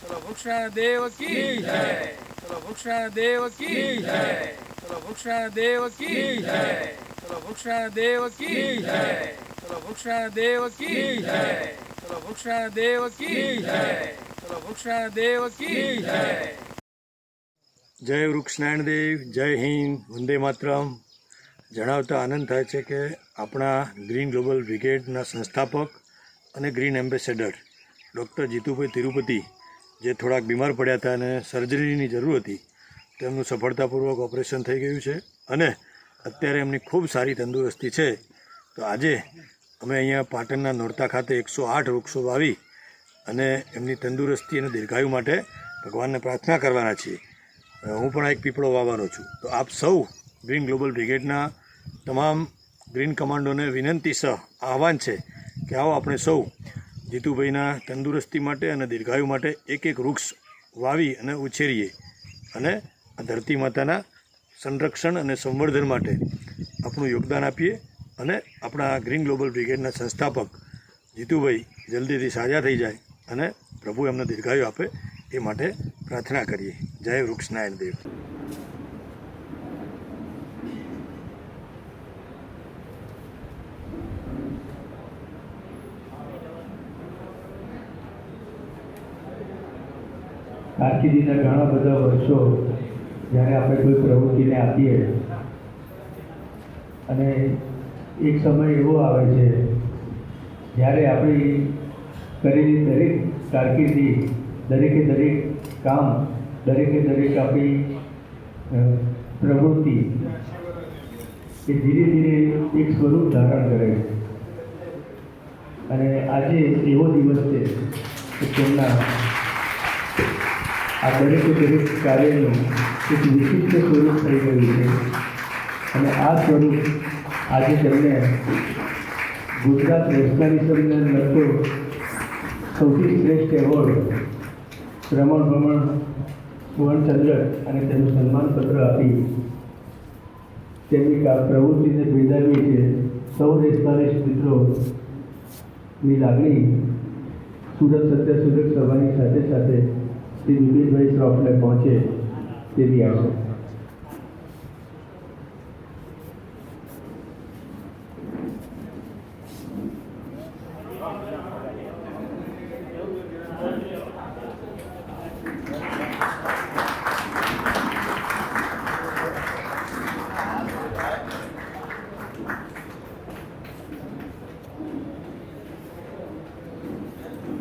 Speaker 7: ચલો વૃક્ષ દેવ કી જય. ચલો વૃક્ષ દેવ કી જય. ચલો વૃક્ષ દેવ કી જય. ચલો વૃક્ષ દેવ કી જય. ચલો વૃક્ષ દેવ કી જય. ચલો વૃક્ષ દેવ કી જય. ચલો વૃક્ષ દેવ કી જય. જય વૃક્ષનારાયણ દેવ, જય હિન્દ, વંદે માતરમ. જણાવતા આનંદ થાય છે કે આપણા ગ્રીન ગ્લોબલ બ્રિગેડના સંસ્થાપક અને green ambassador doctor Jitubhai Tirupati, જે થોડાક બીમાર પડ્યા હતા અને સર્જરીની જરૂર હતી, તેમનું સફળતાપૂર્વક ઓપરેશન થઈ ગયું છે અને અત્યારે એમની ખૂબ સારી તંદુરસ્તી છે. તો આજે અમે અહીંયા પાટણના નોરતા ખાતે 108 વૃક્ષો વાવી અને એમની તંદુરસ્તી અને દીર્ઘાયુ માટે ભગવાનને પ્રાર્થના કરવાના છીએ. હું પણ એક પીપળો વાવવાનો છું. તો આપ સૌ ગ્રીન ગ્લોબલ બ્રિગેડના તમામ ગ્રીન કમાન્ડોને વિનંતી આહવાન છે કે આવો આપણે સૌ જીતુભાઈના તંદુરસ્તી માટે અને દીર્ઘાયુ માટે એક વૃક્ષ વાવી અને ઉછેરીએ અને આ ધરતી માતાના સંરક્ષણ અને સંવર્ધન માટે આપણું યોગદાન આપીએ અને આપણા ગ્રીન ગ્લોબલ બ્રિગેડના સંસ્થાપક જીતુભાઈ જલ્દીથી સાજા થઈ જાય અને પ્રભુ એમને દીર્ઘાયુ આપે એ માટે પ્રાર્થના કરીએ. જય વૃક્ષનારાયણ દેવ.
Speaker 1: કારકિર્દીના ઘણા બધા વર્ષો જ્યારે આપણે કોઈ પ્રવૃત્તિને આપીએ અને એક સમય એવો આવે છે જ્યારે આપણી કરેલી દરેક કારકિર્દી, દરેકે દરેક કામ, દરેકે દરેક આપણી પ્રવૃત્તિ એ ધીરે ધીરે એક સ્વરૂપ ધારણ કરે છે. અને આજે એવો દિવસ છે કે તેમના આ દરેક કાર્યનું એક વિશિષ્ટ સ્વરૂપ થઈ ગયું છે અને આ સ્વરૂપ આજે તેમને ગુજરાત નેશનલિઝમને લગતો સૌથી શ્રેષ્ઠ એવોર્ડ રમણ ભમણ સુવર્ણચંદ્રક અને તેનું સન્માનપત્ર આપી તેમની પ્રવૃત્તિને બિરદાવી છે. સૌ નેશનલિસ્ટ મિત્રોની લાગણી સુરત સત્યશોધક સભાની સાથે સાથે શ્રી બિપિનભાઈ શ્રોફને પહોંચે તેવી આશા.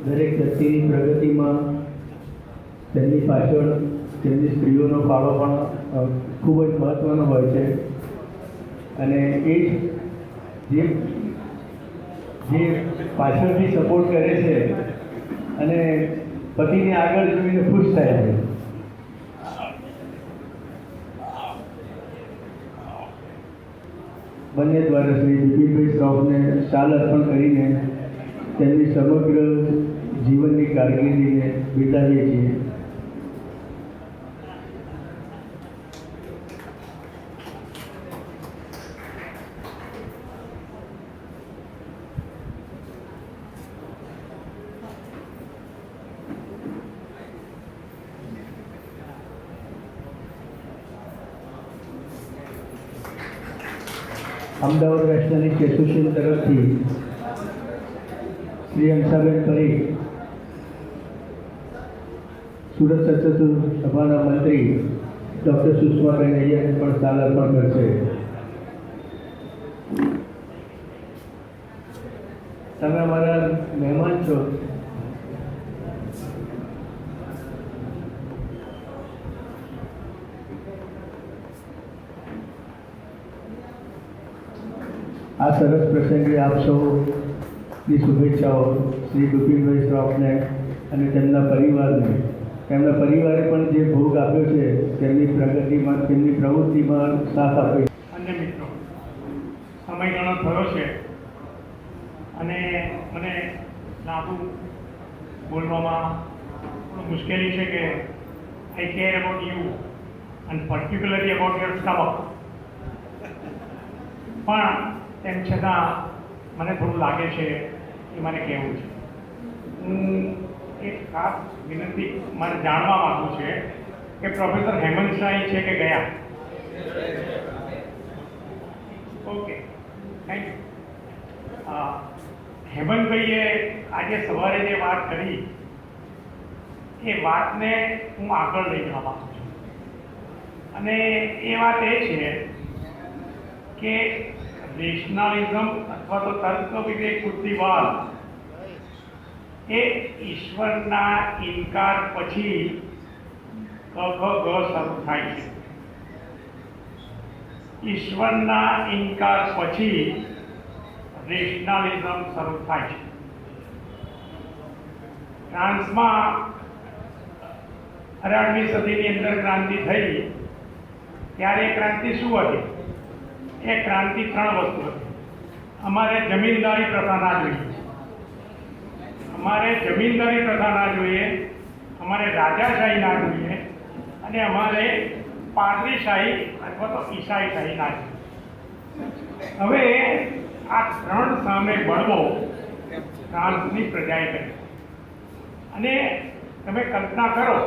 Speaker 1: દરેક વ્યક્તિની પ્રગતિમાં તેમની પાછળ તેમની સ્ત્રીઓનો ફાળો પણ ખૂબ જ મહત્ત્વનો હોય છે અને એ જે પાછળથી સપોર્ટ કરે છે અને પતિને આગળ જોઈને ખુશ થાય છે. બંને દ્વારા શ્રી બિપિનભાઈ શ્રોફને શાલ અર્પણ કરીને તેમની સમગ્ર જીવનની કારકિર્દીને બિરદાવીએ છીએ. અમદાવાદ નેશનલિસ્ટ એસોસિએશન તરફથી શ્રી હંસાબેન પરીખ, સુરત સત્યશોધક સભાના મંત્રી ડૉક્ટર સુષ્માબેન અય્યરને પણ શાલ અર્પણ કરશે. તમે અમારા મહેમાન છો. આ સરસ પ્રસંગે આપ સૌની શુભેચ્છાઓ શ્રી બિપિનભાઈ શ્રોફને અને તેમના પરિવારને, તેમના પરિવારે પણ જે ભોગ આપ્યો છે તેમની પ્રગતિમાં, તેમની પ્રવૃત્તિમાં સાથ આપ્યો.
Speaker 6: અન્ય મિત્રો, સમય ઘણો થયો છે અને મને લાંબુ બોલવામાં થોડું મુશ્કેલી છે કે I care about you and particularly about your stomach, પણ તેમ છતાં મને થોડું લાગે છે એ મને કહેવું છે. હું એક ખાસ વિનંતી મારે જાણવા માગું છે કે પ્રોફેસર હેમંત શાહી છે કે ગયા? Okay, thank you. હેમંતભાઈએ આજે સવારે જે વાત કરી એ વાતને હું આગળ લઈ જવા માગું છું અને એ વાત એ છે કે રેશનાલિઝમ અથવા તો તર્ક વિવેક બુદ્ધિવાદ એ ઈશ્વરના ઇનકાર પછી ક ખ ગ શરૂ થાય છે. ઈશ્વરના ઇનકાર પછી રેશનાલિઝમ શરૂ થાય છે. ફ્રાન્સમાં 18મી સદીની અંદર ક્રાંતિ થઈ ત્યારે ક્રાંતિ શું હતી? એ ક્રાંતિ 3 વસ્તુ હતી. અમારે જમીનદારી પ્રથા ના જોઈએ, અમારે જમીનદારી પ્રથા ના જોઈએ, અમારે રાજાશાહી ના જોઈએ અને અમારે પાદરીશાહી અથવા તો ઈસાઈશાહી ના જોઈએ. હવે આ 3 સામે બળવો ફ્રાન્સની પ્રજાએ કરી અને તમે કલ્પના કરો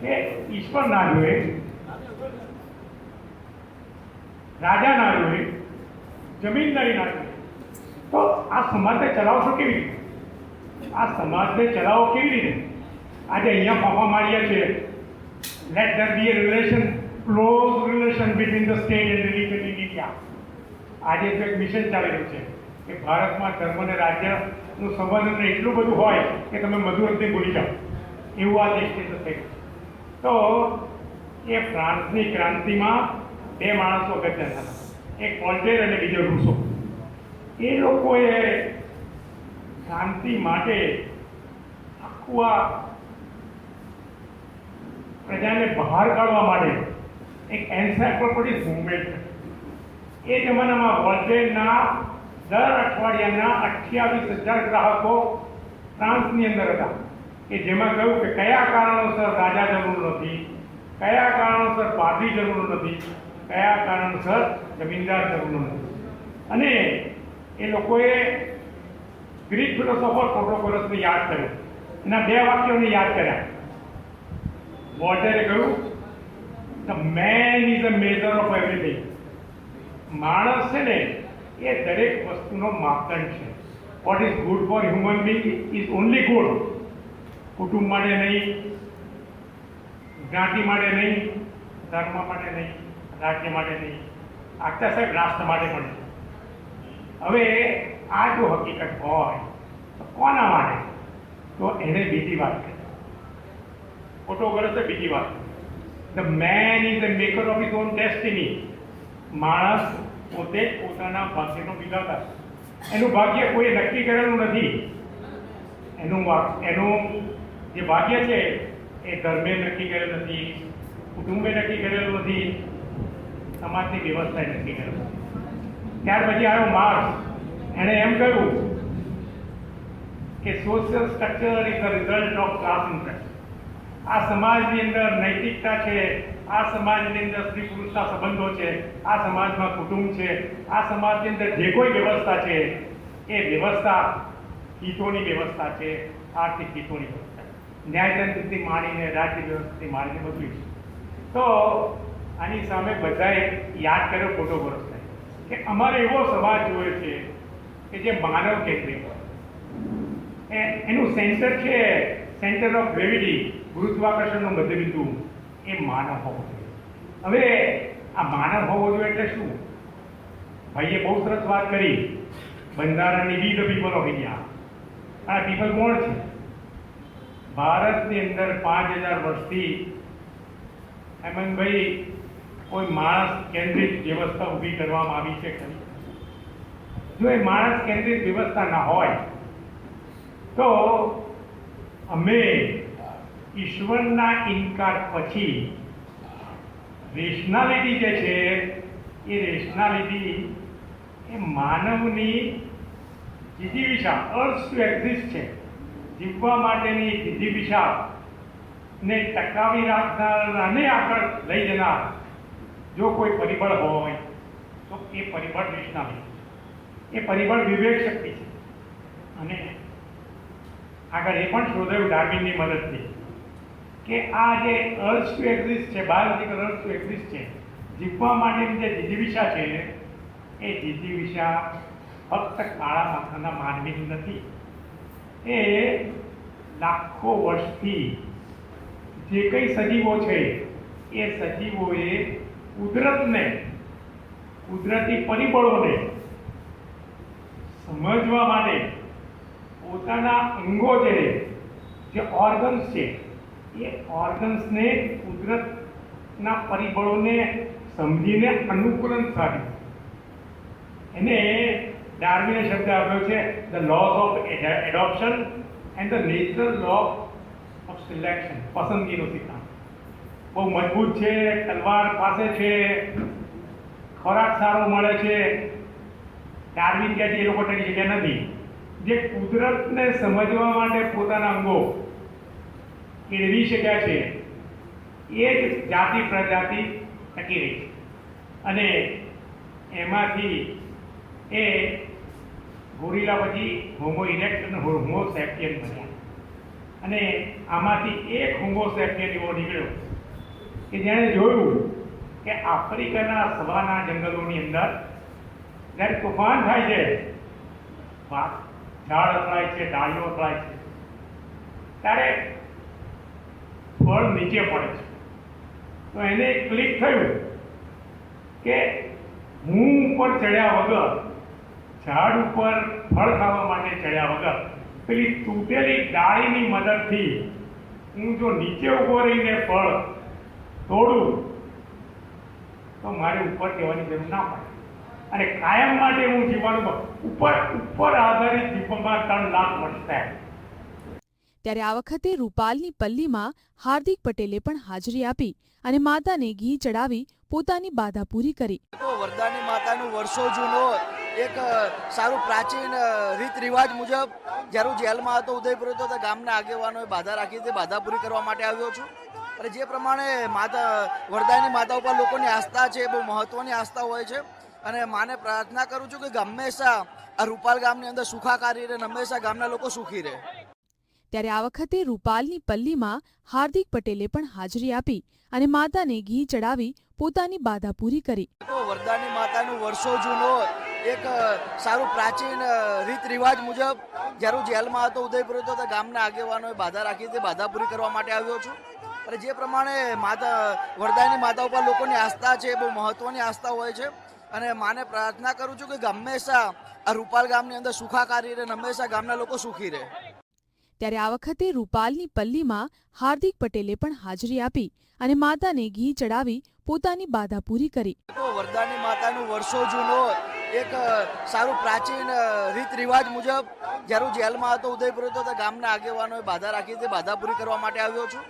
Speaker 6: કે ઈશ્વર ના જોઈએ, રાજા ના જોઈએ, જમીનદારી ના જોઈએ, તો આ સમાજને ચલાવશો કેવી રીતે? આ સમાજને ચલાવો કેવી રીતે? આજે અહીંયા ફાંફા માર્યા છે, let there be a relation, close relation between the state and religion in India. આજે તો એક મિશન ચાલી રહ્યું છે કે ભારતમાં ધર્મ અને રાજ્યનું સંબંધ એટલું બધું હોય કે તમે મધુરથી ભૂલી જાઓ, એવું આ દેશની અંદર થઈ ગયું. તો એ ફ્રાન્સની ક્રાંતિમાં 2 માણસો અગત્યના હતા, એક વોલ્ટેર અને બીજો રૂસો. એ લોકોએ શાંતિ માટે આખું આ
Speaker 5: પ્રજાને બહાર કાઢવા માટે એક એન્સાઇક્લોપીડિક મૂવમેન્ટ છે. એ જમાનામાં વોલ્ટેરના દર અઠવાડિયાના 28,000 ગ્રાહકો ફ્રાન્સની અંદર હતા કે જેમાં કહ્યું કે કયા કારણોસર રાજા જરૂર નથી, કયા કારણોસર પાદરી જરૂર નથી, કયા કારણોસર જમીનદાર જરૂર નથી. અને એ લોકોએ ગ્રીક ફિલોસોફર પ્રોટોકોરસને યાદ કર્યો. એના 2 વાક્યોને યાદ કર્યા. વોલ્ટેરે કહ્યું, the main is a measure of everything. માણસ છે ને એ દરેક વસ્તુનો માપદંડ છે. What is good for human being is only good. કુટુંબ માટે નહીં, જ્ઞાતિ માટે નહીં, ધર્મ માટે નહીં, રાજ્ય માટે નહીં, આખા સાહેબ રાષ્ટ્ર માટે પણ છે. હવે આ જો હકીકત હોય તો કોના માટે? તો એને બીજી વાત કરી. પ્રોટોકોરસે બીજી વાત, the main is the maker of his own destiny. માણસ પોતે પોતાના ભાગ્યનો વિધાતા. એનું ભાગ્ય કોઈ નક્કી કરેલું નથી. એનું જે ભાગ્ય છે એ ધર્મે નક્કી કરેલું નથી, કુટુંબે નક્કી કરેલું નથી, સમાજની વ્યવસ્થાએ નક્કી કરેલું. ત્યાર પછી આવ્યો માર્ક્સ. એણે એમ કહ્યું કે social structure is the result of class interest. આ સમાજની અંદર નૈતિકતા છે, આ સમાજની અંદર સ્ત્રી પુરુષના સંબંધો છે, આ સમાજમાં કુટુંબ છે, આ સમાજની અંદર જે કોઈ વ્યવસ્થા છે એ વ્યવસ્થા હિતોની વ્યવસ્થા છે, આર્થિક હિતોની વ્યવસ્થા, ન્યાયતંત્રથી માંડીને રાજ્ય વ્યવસ્થાથી માંડીને બધું છે. તો આની સામે બધાએ યાદ કર્યો પ્રોટોકોરસને કે અમારે એવો સમાજ જોઈએ છે કે જે માનવ કેન્દ્રિત હોય. એનું સેન્ટર છે, સેન્ટર ઓફ ગ્રેવિટી, ગુરુત્વાકર્ષણનું મધ્યબિંદુ એ માનવ હોવો જોઈએ. હવે આ માનવ હોવો જોઈએ એટલે શું? ભાઈએ બહુ સરસ વાત કરી, બંધારણની વી ધ પીપલ ઓફ ઇન્ડિયા. આ પીપલ કોણ છે? ભારતની અંદર 5,000 વર્ષથી હેમંતભાઈ કોઈ માણસ કેન્દ્રિત વ્યવસ્થા ઊભી કરવામાં આવી છે ખરી? જો એ માણસ કેન્દ્રિત વ્યવસ્થા ના હોય તો અમે ઈશ્વરના ઇનકાર પછી રેશનાલિટી જે છે એ રેશનાલિટી એ માનવની જિજ્ઞાસા, અર્થ ટુ એક્ઝિસ્ટ છે, જીવવા માટેની જિજ્ઞાસા ને ટકાવી રાખનાર અને આગળ લઈ જનાર જો કોઈ પરિબળ હોય તો એ પરિબળ રેશનાલિટી, એ પરિબળ વિવેક શક્તિ છે. અને આગળ એ પણ શોધાયું ડાર્વિનની મદદથી કે આ જે અર્થ ટુ એક્ઝિસ્ટ છે, બાયોલોજીકલ અર્થ ટુ એક્ઝિસ્ટ છે, જીવવા માટેની જે જિજ્ઞાસા છે એ જિજ્ઞાસા ફક્ત કાળા માથાના માનવીની નથી. એ લાખો વર્ષથી જે કંઈ સજીવો છે એ સજીવોએ કુદરતને, કુદરતી પરિબળોને સમજવા માટે પોતાના અંગો જે ઓર્ગન્સ છે એ ઓર્ગન્સને કુદરતના પરિબળોને સમજીને અનુકૂલન સાધ્યું. એને ડાર્વિને શબ્દ આપ્યો છે the laws of adoption and the natural law of selection. પસંદગીનો સિદ્ધાંત બહુ મજબૂત છે, તલવાર પાસે છે, ખોરાક સારો મળે છે. ડાર્વિન કહે છે એ લોકો ટકી શક્યા નથી. જે કુદરતને સમજવા માટે પોતાના અંગો કેળવી શક્યા છે એ જ જાતિ પ્રજાતિ ટકી રહી છે. અને એમાંથી એ ગોરિલા પછી હોમો ઇરેક્ટ અને હોમો સેપિયન બન્યા. અને આમાંથી એક હોમો સેપિયન એવો નીકળ્યો કે જેણે જોયું કે આફ્રિકાના સવાના જંગલોની અંદર જ્યારે તોફાન થાય છે, ઝાડ અથડાય છે, ડાળીઓ અથડાય છે, ત્યારે ફળ નીચે પડે છે. તો એને ક્લિક થયું કે હું ઉપર ચડ્યા વગર, ઝાડ ઉપર ફળ ખાવા માટે ચડ્યા વગર પેલી તૂટેલી ડાળીની મદદથી હું જો નીચે ઊભો રહીને ફળ તોડું તો મારે ઉપર જવાની જરૂર ના પડે. અને કાયમ માટે હું જીવવાનું ઉપર આધારિત જીવનમાં 3 લાખ વર્ષ થાય.
Speaker 8: ત્યારે આ વખતે રૂપાલની પલ્લીમાં હાર્દિક પટેલે પણ હાજરી આપી અને માતાને ઘી ચડાવી પોતાની બાધા પૂરી કરી.
Speaker 9: તો વરદાની માતાનું વર્ષો જૂનો એક સારું પ્રાચીન રીત રિવાજ મુજબ જ્યારે હું જેલમાં હતો ઉદયપુર હતો તો ગામના આગેવાનોએ બાધા રાખી હતી, બાધા પૂરી કરવા માટે આવ્યો છું. અને જે પ્રમાણે માતા વરદાની માતા ઉપર લોકોની આસ્થા છે, બહુ મહત્વની આસ્થા હોય છે. અને માને પ્રાર્થના કરું છું કે હંમેશા આ રૂપાલ ગામની અંદર સુખાકારી રહે, હંમેશા ગામના લોકો સુખી રહે.
Speaker 8: ત્યારે આ વખતે રૂપાલની પલ્લીમાં હાર્દિક પટેલે પણ હાજરી આપી અને માતાને ઘી ચડાવી પોતાની બાધા પૂરી કરી.
Speaker 9: તો વરદાની માતાનું વર્ષો જૂનો એક સારું પ્રાચીન રીત રિવાજ મુજબ જ્યારે હું જેલમાં હતો ઉદયપુર હતો તો ગામના આગેવાનોએ બાધા રાખી હતી, બાધા પૂરી કરવા માટે આવ્યો છું. અને જે પ્રમાણે માતા વરદાની માતા ઉપર લોકોની આસ્થા છે, બહુ મહત્વની આસ્થા હોય છે. અને માને પ્રાર્થના કરું છું કે હંમેશા આ રૂપાલ ગામની અંદર સુખાકારી રહે, હંમેશા ગામના લોકો સુખી રહે.
Speaker 8: ત્યારે આ વખતે રૂપાલની પલ્લીમાં હાર્દિક પટેલે પણ હાજરી આપી અને માતાને ઘી ચડાવી પોતાની બાધા પૂરી કરી.
Speaker 9: તો વરદાની માતાનું વર્ષો જૂનો એક સારું પ્રાચીન રીત રિવાજ મુજબ જ્યારે હું જેલમાં હતો ઉદયપુર હતો તો ગામના આગેવાનોએ બાધા રાખી હતી, બાધા પૂરી કરવા માટે આવ્યો છું.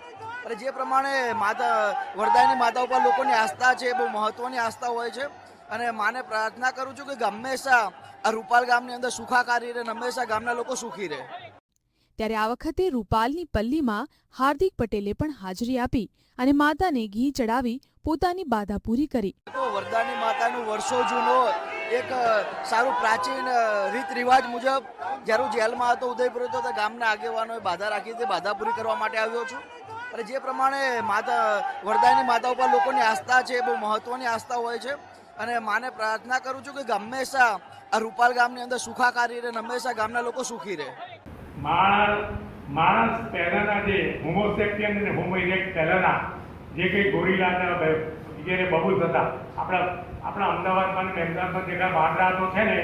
Speaker 9: અને જે પ્રમાણે માતા વરદાની માતા ઉપર લોકોની આસ્થા છે, બહુ મહત્વની આસ્થા હોય છે. અને માને પ્રાર્થના કરું છું કે હંમેશા આ રૂપાલ ગામની અંદર સુખાકારી રહે, હંમેશા ગામના લોકો સુખી રહે.
Speaker 8: ત્યારે આ વખતે રૂપાલની પલ્લીમાં હાર્દિક પટેલે પણ હાજરી આપી અને માતાને ઘી ચડાવી પોતાની બાધા પૂરી કરી.
Speaker 9: તો વરદાની માતાનું વર્ષો જૂનો એક સારું પ્રાચીન રીત રિવાજ મુજબ જ્યારે હું જેલમાં હતો ઉદયપુર હતો તો ગામના આગેવાનોએ બાધા રાખી હતી, બાધા પૂરી કરવા માટે આવ્યો છું. અને જે પ્રમાણે માતા વરદાની માતા ઉપર લોકોની આસ્થા છે, બહુ મહત્વની આસ્થા હોય છે. અને માને પ્રાર્થના કરું છું કે હંમેશા આ રૂપાલ ગામની અંદર સુખાકારી રહે, હંમેશા ગામના લોકો સુખી રહે.
Speaker 10: માણસ પહેલાના જે હોમોસેપિયન અને હોમો ઇરેક્ટ પહેલાના જે કંઈ ગોરીલા વગેરે બબુલ્સ હતા, આપણા અમદાવાદમાં અને અમદાવાદમાં જેટલા વાંદરાઓ છે ને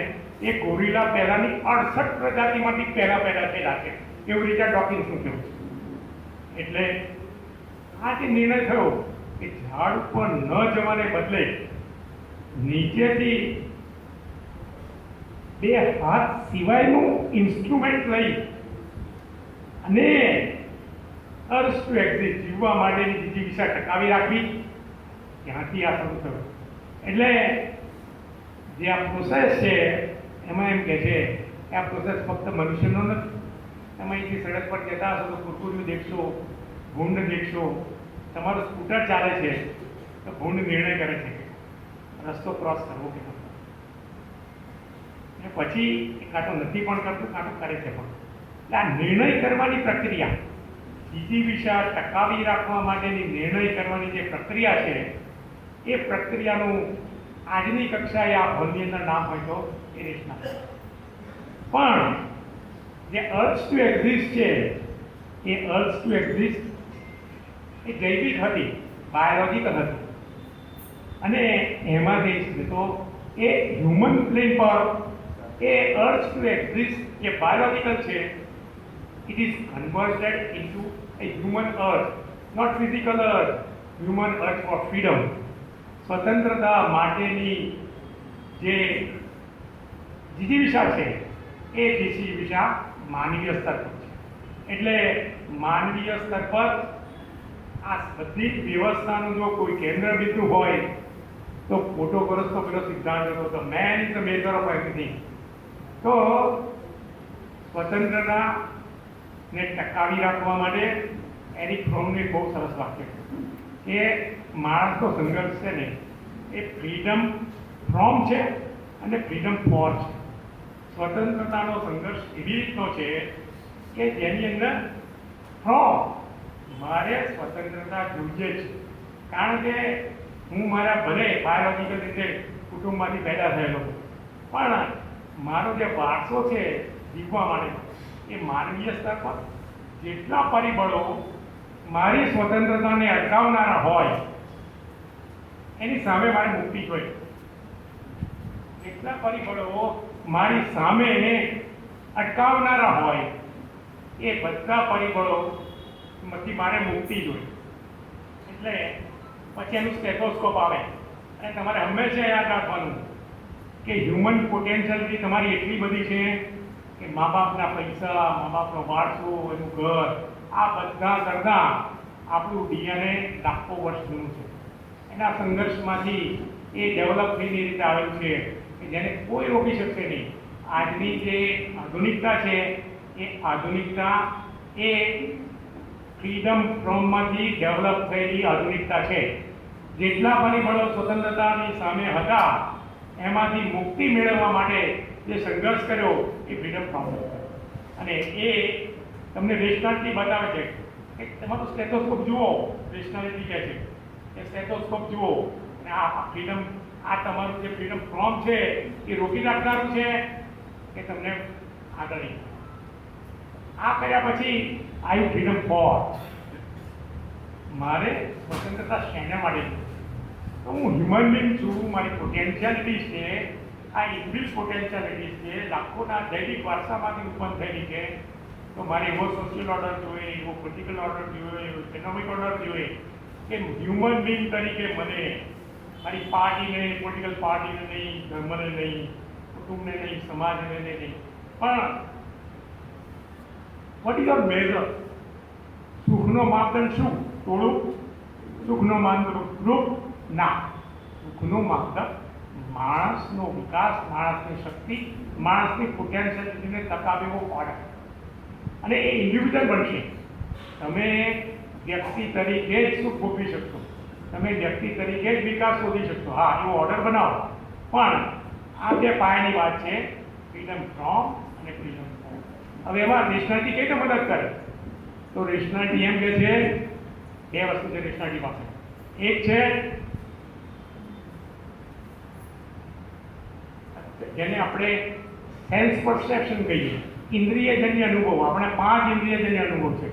Speaker 10: એ ગોરીલા પહેલાની 68 પ્રજાતિમાંથી પહેલા થયેલા છે, એવું રીતે ડોકિન્સનું કહેવું છે. એટલે આ જે નિર્ણય થયો કે ઝાડ ઉપર ન જવાને બદલે નીચેથી 2 હાથ સિવાયનું ઇન્સ્ટ્રુમેન્ટ લઈ અને અર્થ ટુ એક્ઝિસ્ટ જીવવા માટેની જીજીવિષા ટકાવી રાખવી, ત્યાંથી આ શરૂ થયું. એટલે જે આ પ્રોસેસ છે એમાં એમ કહે છે કે આ પ્રોસેસ ફક્ત મનુષ્યનો નથી. તમે અહીંથી સડક પર જતા હશો તો કુરકુરિયું દેખશો, ભૂંડ દેખશો. તમારું સ્કૂટર ચાલે છે તો ભૂંડ નિર્ણય કરે છે કે રસ્તો ક્રોસ કરવો કે નથી. અને પછી એ કાં તો નથી પણ કરતું, કાં તો કરે છે પણ. એટલે આ નિર્ણય કરવાની પ્રક્રિયા, જીજીવિષા ટકાવી રાખવા માટેની નિર્ણય કરવાની જે પ્રક્રિયા છે એ પ્રક્રિયાનું આજની કક્ષાએ આ હોલની અંદર નામ હોય તો એ રીતના. પણ જે અર્થ ટુ એક્ઝિસ્ટ છે એ અર્થ ટુ એક્ઝિસ્ટ એ જૈવિક હતી, બાયોલોજિકલ હતી. અને એમાંથી તો એ હ્યુમન પ્લેન પર એ અર્થ ટુ એક્ઝિસ્ટ જે બાયોલોજિકલ છે it is converted into a human earth, not physical earth, human earth for freedom. સ્વતંત્રતા માટેની જે જીજીવિષા છે એ જીજીવિષા માનવીય સ્તર પર છે. એટલે માનવીય સ્તર પર આ બધી જ વ્યવસ્થાનું જો કોઈ કેન્દ્ર બિંદુ હોય તો પ્રોટોકોરસનો પેલો સિદ્ધાંત હતો, તો main is the major of everything. તો સ્વતંત્રતા ને ટકાવી રાખવા માટે એરિક ફ્રોમનું એક બહુ સરસ વાક્ય કે માણસનો સંઘર્ષ છે ને એ ફ્રીડમ ફ્રોમ છે અને ફ્રીડમ ફોર છે. સ્વતંત્રતાનો સંઘર્ષ એવી રીતનો છે કે જેની અંદર ફ્રોમ મારે સ્વતંત્રતા જોઈએ છે, કારણ કે હું મારા ભલે બાયોલોજિકલ રીતે કુટુંબમાંથી પેદા થયેલો પણ મારો જે વારસો છે જીવવા માટે એ માનવીય સ્તર પર જેટલા પરિબળો મારી સ્વતંત્રતાને અટકાવનારા હોય એની સામે મારે મુક્તિ જોઈએ. જેટલા પરિબળો મારી સામે અટકાવનારા હોય એ બધા પરિબળોમાંથી મારે મુક્તિ જોઈએ. એટલે પછી એનું સ્ટેથોસ્કોપ આવે અને તમારે હંમેશા યાદ રાખવાનું કે હ્યુમન પોટેન્શિયલિટી તમારી એટલી બધી છે કે મા બાપના પૈસા, મા બાપનો વારસો, એનું ઘર, આ બધા કરતાં આપણું ડીએનએ લાખો વર્ષ જૂનું છે. એના સંઘર્ષમાંથી એ ડેવલપ થઈને એ રીતે આવેલું છે કે જેને કોઈ રોકી શકશે નહીં. આજની જે આધુનિકતા છે એ આધુનિકતા એ ફ્રીડમ ફ્રોમમાંથી ડેવલપ થયેલી આધુનિકતા છે. જેટલા પરિબળો સ્વતંત્રતાની સામે હતા એમાંથી મુક્તિ મેળવવા માટે જે સંઘર્ષ કર્યો એ ફ્રીડમ ફ્રોમ અને એ તમને રેશનાલિટી બતાવે છે કે તમારું સ્ટેથોસ્કોપ જુઓ, રેશનાલિટી કહે છે એ સ્ટેથોસ્કોપ જુઓ અને આ ફ્રીડમ, આ તમારું જે ફ્રીડમ ફ્રોમ છે એ રોકી રાખનારું છે કે તમને આગળ. આ કર્યા પછી આવ્યું ફ્રીડમ ફોર. મારે સ્વતંત્રતા શેના માટે છે? તો હું હ્યુમન બિંગ છું, મારી પોટેન્શિયાલિટીઝ છે, આ ઇનબિલ્ટ પોટેન્શિયાલિટીઝ છે, લાખોના જૈવિક વારસામાંથી ઉત્પન્ન થયેલી છે. તો મારે એવો સોશિયલ ઓર્ડર જોઈએ, એવો પોલિટિકલ ઓર્ડર જોઈએ, એવો ઇકોનોમિક ઓર્ડર જોઈએ કે હ્યુમન બિંગ તરીકે મને મારી પાર્ટીને, પોલિટિકલ પાર્ટીને નહીં, ધર્મને નહીં, કુટુંબને નહીં, સમાજને નહીં, પણ વોટ ઇઝ યોર મેજર? સુખનો માપદંડ શું? થોડું સુખનો માપદંડ ગ્રુપ ના. સુખનો માપદંડ માણસનો વિકાસ, માણસની શક્તિ, માણસની પોટેન્શિયલિટીને ટકાવે એવો ઓર્ડર. અને એ ઇન્ડિવિજ્યુઅલ બનશે. તમે વ્યક્તિ તરીકે જ સુખ ભોગવી શકશો, તમે વ્યક્તિ તરીકે જ વિકાસ શોધી શકશો. હા, એવો ઓર્ડર બનાવો. પણ આ બે પાયાની વાત છે, ફ્રીડમ ફ્રોમ અને ફ્રીડમ ફ્રોમ. હવે એમાં રેશનાલિટી કઈ રીતે મદદ કરે? તો રેશનાલિટી એમ કે છે બે વસ્તુ છે રેશનાલિટી પાસે. એક છે જેને આપણે સેન્સ પરસેપ્શન કહીએ, ઇન્દ્રિયજન્ય અનુભવ. આપણે 5 ઇન્દ્રિયજન્ય અનુભવ છે.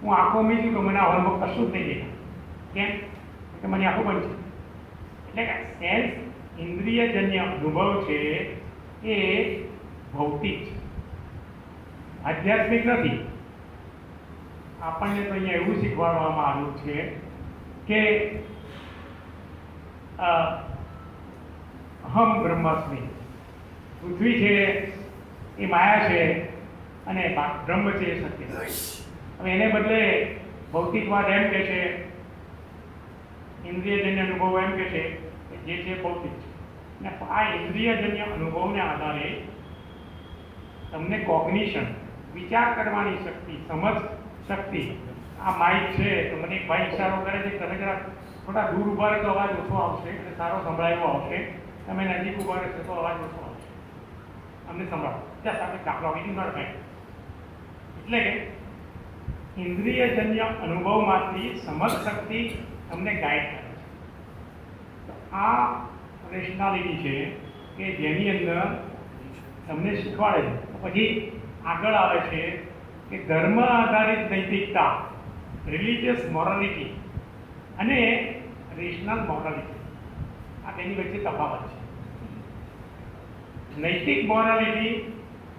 Speaker 10: હું આંખો મીચું તો મને આ હોલમાં કશું જ નહીં દેખાય. કેમ? કે મને આંખો બંધ છે. એટલે કે સેન્સ ઇન્દ્રિયજન્ય અનુભવ છે એ ભૌતિક છે, આધ્યાત્મિક નથી. આપણને તો અહીંયા એવું શીખવાડવામાં આવ્યું છે કે અહમ બ્રહ્માસ્મિ. પૃથ્વી છે એ માયા છે અને બ્રહ્મ છે એ સત્ય. હવે એને બદલે ભૌતિકવાદ એમ કે છે, ઇન્દ્રિયજન્ય અનુભવ એમ કે છે કે જે છે ભૌતિક છે. અને આ ઇન્દ્રિયજન્ય અનુભવને આધારે તમને કોગ્નિશન, વિચાર કરવાની શક્તિ, સમજ શક્તિ. આ માઇક છે તો મને એક ભાઈ ઈશારો કરે છે, તમે જરા થોડા દૂર ઉભા રહે તો અવાજ ઓછો આવશે અને સારો સંભળાયો આવશે. તમે નજીક ઉભા રહેશો તો અવાજ ઓછો આવશે. અમને સંભળાવો જસ્ટ આપણે દાખલો આપી નોટ ભાઈ. એટલે કે ઇન્દ્રિયજન્ય અનુભવમાંથી સમજ શક્તિ તમને ગાઈડ કરે છે. તો આ રેશનાલિટી છે કે જેની અંદર તમને શીખવાડે છે. પછી આગળ આવે છે કે ધર્મ આધારિત નૈતિકતા, રિલિજિયસ મોરાલિટી અને રેશનલ મોરાલિટી. આ તેની વચ્ચે તફાવત છે. નૈતિક મોરાલિટી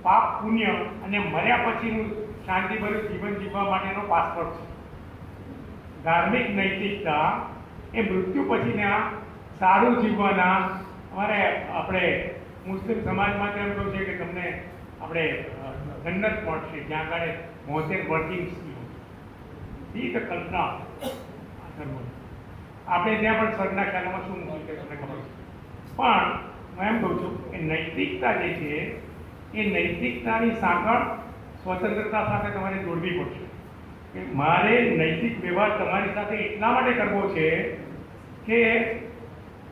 Speaker 10: પાપ પુણ્ય અને મર્યા પછીનું શાંતિભર્યું જીવન જીવવા માટેનો પાસપોર્ટ છે. ધાર્મિક નૈતિકતા એ મૃત્યુ પછીના સારું જીવવાના. અમારે આપણે મુસ્લિમ સમાજમાં એમ કહ્યું છે કે તમને આપણે જન્નત મળશે જ્યાં આગળ મોહસેન વર્કિંગ ઠીક કલ્પના આપણે ત્યાં પણ સ્વર્ગના ખ્યાલોમાં શું મૂક્યું કે તમને ખબર છે. પણ હું એમ કહું છું કે નૈતિકતા જે છે એ નૈતિકતાની સાંકળ સ્વતંત્રતા સાથે તમારે જોડવી પડશે. કે મારે નૈતિક વ્યવહાર તમારી સાથે એટલા માટે કરવો છે કે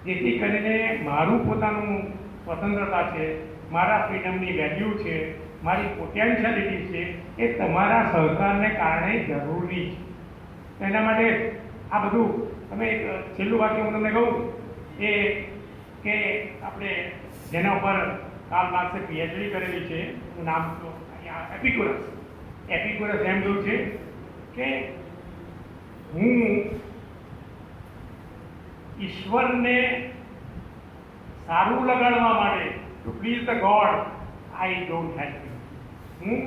Speaker 10: જેથી કરીને મારું પોતાનું સ્વતંત્રતા છે, મારા ફ્રીડમની વેલ્યુ છે, મારી પોટેન્શિયાલિટી છે એ તમારા સહકારને કારણે જરૂરી છે. એના માટે આ બધું તમે એક છેલ્લું વાક્ય હું તમને કહું એ કે આપણે જેના ઉપર કાર્લ માર્ક્સે પીએચડી કરેલી છે, હું નામ એપિક્યુરસ. એપિક્યુરસ એમ કહ્યું છે કે હું ઈશ્વરને સારું લગાડવા માટે, two please the God I don't help you. હું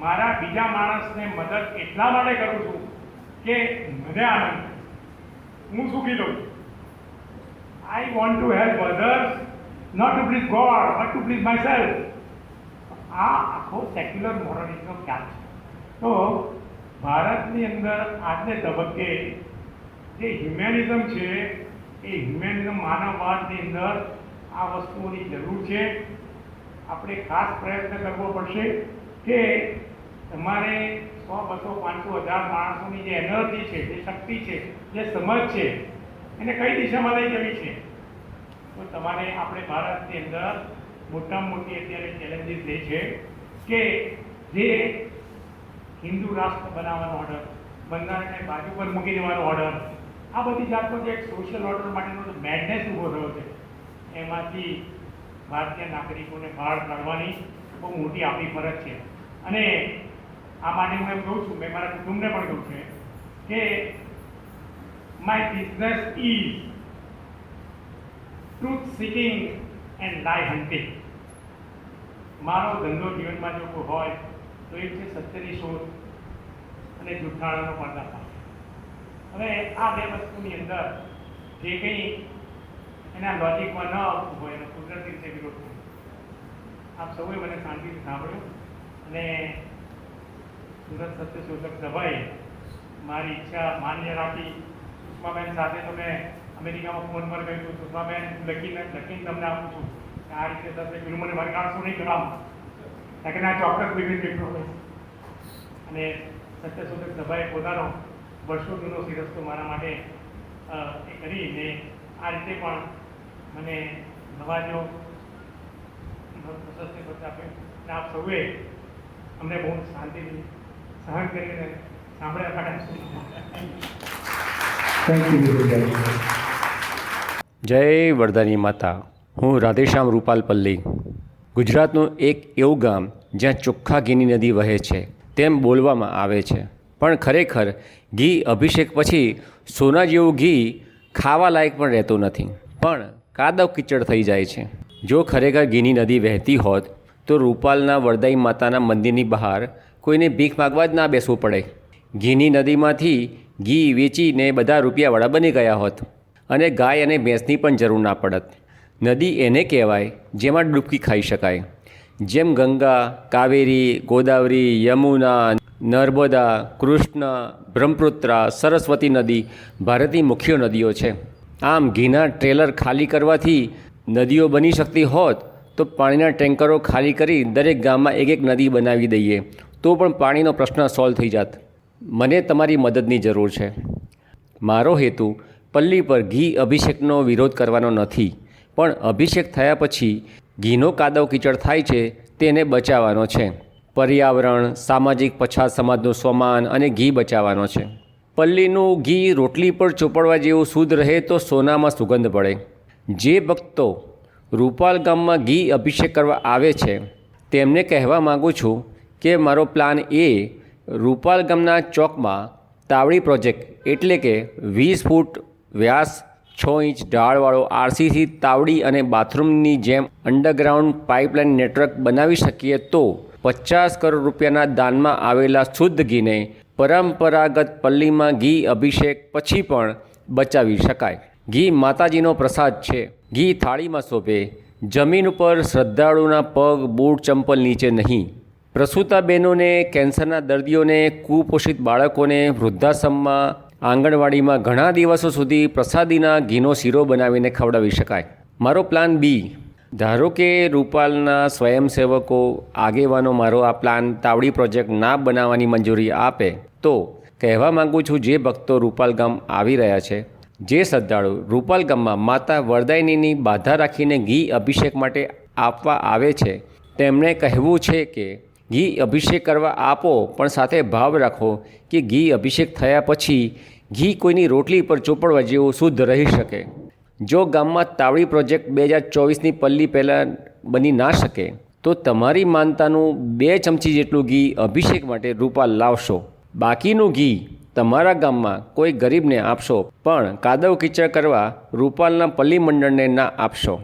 Speaker 10: મારા બીજા માણસને મદદ એટલા માટે કરું છું કે મને આનંદ થાય, હું સુખી થઉં. I want to help others not to please God but to please myself. આ આખો સેક્યુલર મોરાલિટીનો ખ્યાલ છે. તો ભારતની અંદર આજને તબક્કે જે હ્યુમેનિઝમ છે એ હ્યુમેનિઝમ માનવવાદની અંદર આ વસ્તુઓની જરૂર છે. આપણે ખાસ પ્રયત્ન કરવો પડશે કે તમારે 100, 200, 500, 1000 માણસોની જે એનર્જી છે, જે શક્તિ છે, જે સમજ છે, એને કઈ દિશામાં લઈ જવી છે. તો તમારે આપણે ભારતની અંદર મોટામાં મોટી અત્યારે ચેલેન્જીસ એ છે કે જે હિન્દુ રાષ્ટ્ર બનાવવાનો ઓર્ડર, બંધારણને બાજુ પર મૂકી દેવાનો ઓર્ડર, આ બધી જાતનો જે એક સોશિયલ ઓર્ડર માટેનો જે મેડનેસ ઊભો થયો છે, એમાંથી ભારતીય નાગરિકોને બહાર કાઢવાની બહુ મોટી આપણી ફરજ છે. અને આ માટે હું એમ કહું છું, મેં મારા કુટુંબને પણ કહ્યું છે કે my business is truth seeking and લાઈ હન્ટિંગ. મારો ધંધો જીવનમાં જો કોઈ હોય તો એ છે સત્યની શોધ અને જૂઠાણાનો પર્દાફાશ. હવે આ બે વસ્તુની અંદર જે કંઈ એના લોજિકમાં ન આવતું હોય એનો કુદરતી રીતે વિરોધ થાય. આપ સૌએ મને શાંતિથી સાંભળ્યું અને સુરત સત્યશોધક સભાએ મારી ઈચ્છા માન્ય રાખી. સુષ્માબેન સાથે તો મેં અમેરિકામાં ફોન પર કહ્યું હતું, સુષ્માબેન લખીને તમને આપું છું કે આ રીતે થશે, પેલું મને વરગાડશું નહીં કરાવું, કારણ કે ના ચોક્કસ વિવિધ મિત્રો હોય. અને સત્યશોધક સભાએ પોતાનો વર્ષો જૂનો શિરસ્તો મારા માટે એ કરીને આ રીતે પણ મને નવાજો પ્રશસ્તિ પત્ર આપ્યું. અને આપ સૌએ અમને બહુ શાંતિથી સહન કરીને સાંભળ્યા કાઢ્યા.
Speaker 1: થેન્ક યુ વિપુલભાઈ.
Speaker 3: જય વરદાની માતા. હું રાધેશ્યામ રૂપાલ પલ્લી. ગુજરાતનું એક એવું ગામ જ્યાં ચોખ્ખા ઘીની નદી વહે છે તેમ બોલવામાં આવે છે, પણ ખરેખર ઘી અભિષેક પછી સોના જેવું ઘી ખાવા લાયક પણ રહેતું નથી, પણ કાદવ કીચડ થઈ જાય છે. જો ખરેખર ઘીની નદી વહેતી હોત તો રૂપાલના વરદાઈ માતાના મંદિરની બહાર કોઈને ભીખ માગવા જ ના બેસવું પડે. ઘીની નદીમાંથી ઘી વેચીને બધા રૂપિયાવાળા બની ગયા હોત અને ગાય અને ભેંસની પણ જરૂર ના પડત. નદી એને કહેવાય જેમાં ડૂબકી ખાઈ શકાય. જેમ ગંગા, કાવેરી, ગોદાવરી, યમુના, નર્મદા, કૃષ્ણ, બ્રહ્મપુત્રા, સરસ્વતી નદી ભારતની મુખ્ય નદીઓ છે. આમ ઘીના ટ્રેલર ખાલી કરવાથી નદીઓ બની શકતી હોત તો પાણીના ટેન્કરો ખાલી કરી દરેક ગામમાં એક નદી બનાવી દઈએ તો પણ પાણીનો પ્રશ્ન સોલ્વ થઈ જાત. મને તમારી મદદની જરૂર છે. મારો હેતુ પલ્લી પર ઘી અભિષેકનો વિરોધ કરવાનો નથી, પણ અભિષેક થયા પછી ઘીનો કાદવ કીચડ થાય છે તેને બચાવવાનો છે. પર્યાવરણ, સામાજિક પછાત સમાજનું સ્વમાન અને ઘી બચાવવાનો છે. પલ્લીનું ઘી રોટલી પર ચોપડવા જેવું શુદ્ધ રહે તો સોનામાં સુગંધ પડે. જે ભક્તો રૂપાલ ગામમાં ઘી અભિષેક કરવા આવે છે તેમને કહેવા માગું છું કે મારો પ્લાન એ રૂપાલ ગામના ચોકમાં તાવડી પ્રોજેક્ટ એટલે કે 20 ફૂટ વ્યાસ 6 ઇંચ ઢાળવાળો આરસીસી તાવડી અને બાથરૂમની જેમ અંડરગ્રાઉન્ડ પાઇપલાઇન નેટવર્ક બનાવી શકીએ તો 50 કરોડ રૂપિયાના દાનમાં આવેલા શુદ્ધ ઘીને પરંપરાગત પલ્લીમાં ઘી અભિષેક પછી પણ બચાવી શકાય. ઘી માતાજીનો પ્રસાદ છે. ઘી થાળીમાં શોભે, જમીન ઉપર શ્રદ્ધાળુના પગ, બૂટ, ચંપલ નીચે નહીં. પ્રસૂતા બહેનોને, કેન્સરના દર્દીઓને, કુપોષિત બાળકોને વૃદ્ધાશ્રમમાં, આંગણવાડીમાં ઘણા દિવસો સુધી પ્રસાદીના ઘીનો શીરો બનાવીને ખવડાવી શકાય. મારો પ્લાન બી, ધારો કે રૂપાલના સ્વયંસેવકો આગેવાનો મારો આ પ્લાન તાવડી પ્રોજેક્ટ ના બનાવવાની મંજૂરી આપે તો કહેવા માગું છું, જે ભક્તો રૂપાલ ગામ આવી રહ્યા છે, જે શ્રદ્ધાળુ રૂપાલ ગામમાં માતા વરદાયિનીની બાધા રાખીને ઘી અભિષેક માટે આપવા આવે છે, તેમણે કહેવું છે કે ઘી અભિષેક કરવા આપો, પણ સાથે ભાવ રાખો કે ઘી અભિષેક થયા પછી ઘી કોઈની રોટલી પર ચોપડવા જેવું શુદ્ધ રહી શકે. જો ગામમાં તાવડી પ્રોજેક્ટ 2024ની પલ્લી પહેલાં બની ના શકે તો તમારી માનતાનું 2 ચમચી જેટલું ઘી અભિષેક માટે રૂપાલ લાવશો. બાકીનું ઘી તમારા ગામમાં કોઈ ગરીબને આપશો, પણ કાદવ કીચડ કરવા રૂપાલના પલ્લી મંડળને ના આપશો.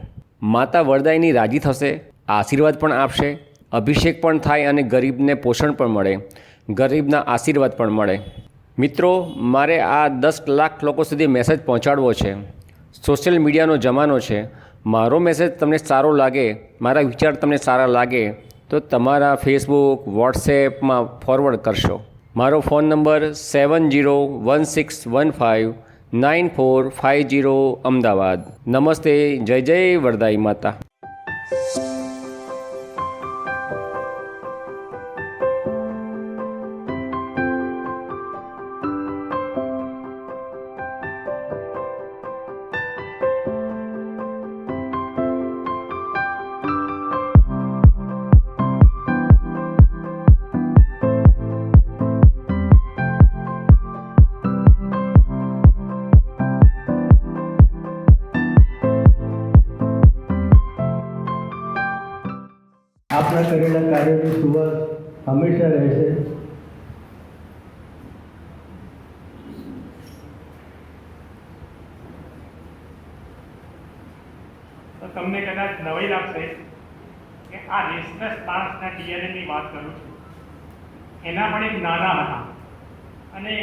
Speaker 3: માતા વરદાયિની રાજી થશે, આશીર્વાદ પણ આપશે, અભિષેક પણ થાય અને ગરીબને પોષણ પણ મળે, ગરીબના આશીર્વાદ પણ મળે. મિત્રો, મારે આ 10 લાખ લોકો સુધી મેસેજ પહોંચાડવો છે. સોશિયલ મીડિયાનો જમાનો છે. મારો મેસેજ તમને સારો લાગે, મારા વિચાર તમને સારા લાગે તો તમારા ફેસબુક વોટ્સએપમાં ફોરવર્ડ કરશો. મારો ફોન નંબર 7016159450 અમદાવાદ. નમસ્તે. જય જય વરદાઈ માતા.
Speaker 1: આપણા કરેલા કાર્યોની સુવાસ હંમેશા રહેશે.
Speaker 10: તો તમને કદાચ નવાઈ લાગશે કે આ રેસલસ માણસના ડીએનએની વાત કરું છું. એના પણ એક નાના હતા અને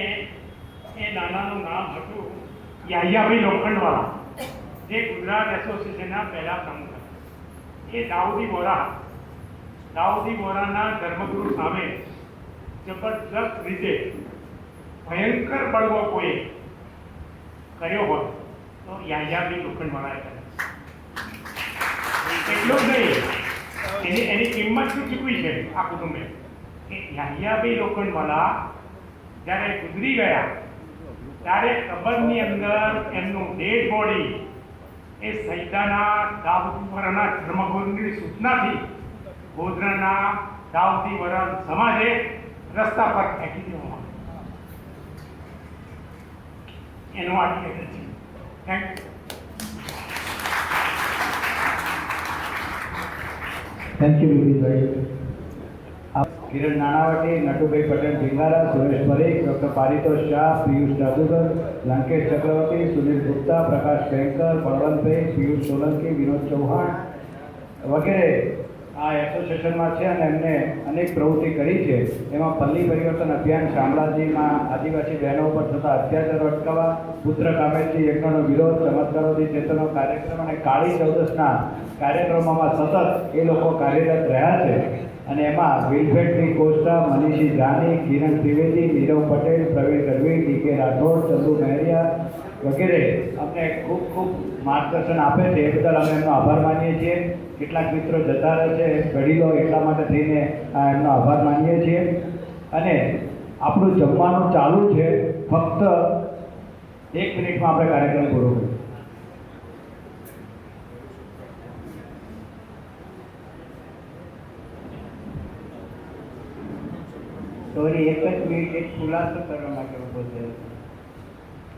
Speaker 10: એ નાનાનું નામ હતું યાહિયાભાઈ લોખંડવાળા, જે ગુજરાત એસોસિએશનના પહેલા પ્રમુખ હતા. એ દાઉદી બોરાના ધર્મગુરુ સામે જબરજસ્ત રીતે ભયંકર બળવો કોઈ કર્યો હોય તો યાહિયાભાઈ લોખંડવાળાએ કર્યો. એટલું જ નહીં, એની કિંમત શું ચૂકવી છે આ કુટુંબે કે યાહિયાભાઈ લોખંડવાળા જ્યારે ગુજરી ગયા ત્યારે કબરની અંદર એમનું ડેડ બોડી એ સૈદાના દાઉદીવરાના ધર્મગુરુની સૂચનાથી ગોધરાના દાઉદીવરા સમાજે રસ્તા પર ફેંકી દેવામાં એનું આ છે. Thank you.
Speaker 1: Thank you Vipinbhai. Kiran Nanavati, Natubhai Patel Bhingara, Suresh Parikh, doctor Paritosh Shah, Piyush Jadugar, Lankesh Chakravarti, Sunil Gupta, Prakash Banker, Balvantbhai, Piyush Solanki, Vinod Chauhan વગેરે આ એસોસિએશનમાં છે અને એમને અનેક પ્રવૃત્તિ કરી છે. એમાં પલ્લી પરિવર્તન અભિયાન, શામળાજીમાં આદિવાસી બહેનો ઉપર થતા અત્યાચારો અટકાવવા, પુત્ર કામેથી યજ્ઞનો વિરોધ, ચમત્કારોથી ચેતનો કાર્યક્રમ અને કાળી ચૌદસના કાર્યક્રમોમાં સતત એ લોકો કાર્યરત રહ્યા છે. અને એમાં વિલફેડ કોસ્ટા, મનીષી જાની, કિરણ ત્રિવેદી, નીરવ પટેલ, પ્રવીણ ગઢવી, ડીકે રાઠોડ, ચંદુ મહેરિયા વગેરે અમને ખૂબ ખૂબ માર્ગદર્શન આપે છે. એ બદલ અમે એમનો આભાર માનીએ છીએ. કેટલાક મિત્રો જતા રહે છે વડીલો, એટલા માટે થઈને એમનો આભાર માનીએ છીએ. અને આપણું જમવાનું ચાલુ છે, ફક્ત 1 મિનિટમાં આપણે કાર્યક્રમ પૂરો કરીશું.
Speaker 11: સોરી, એક જ મિનિટ એક ખુલાસો કરવા માટે ઉભો થયો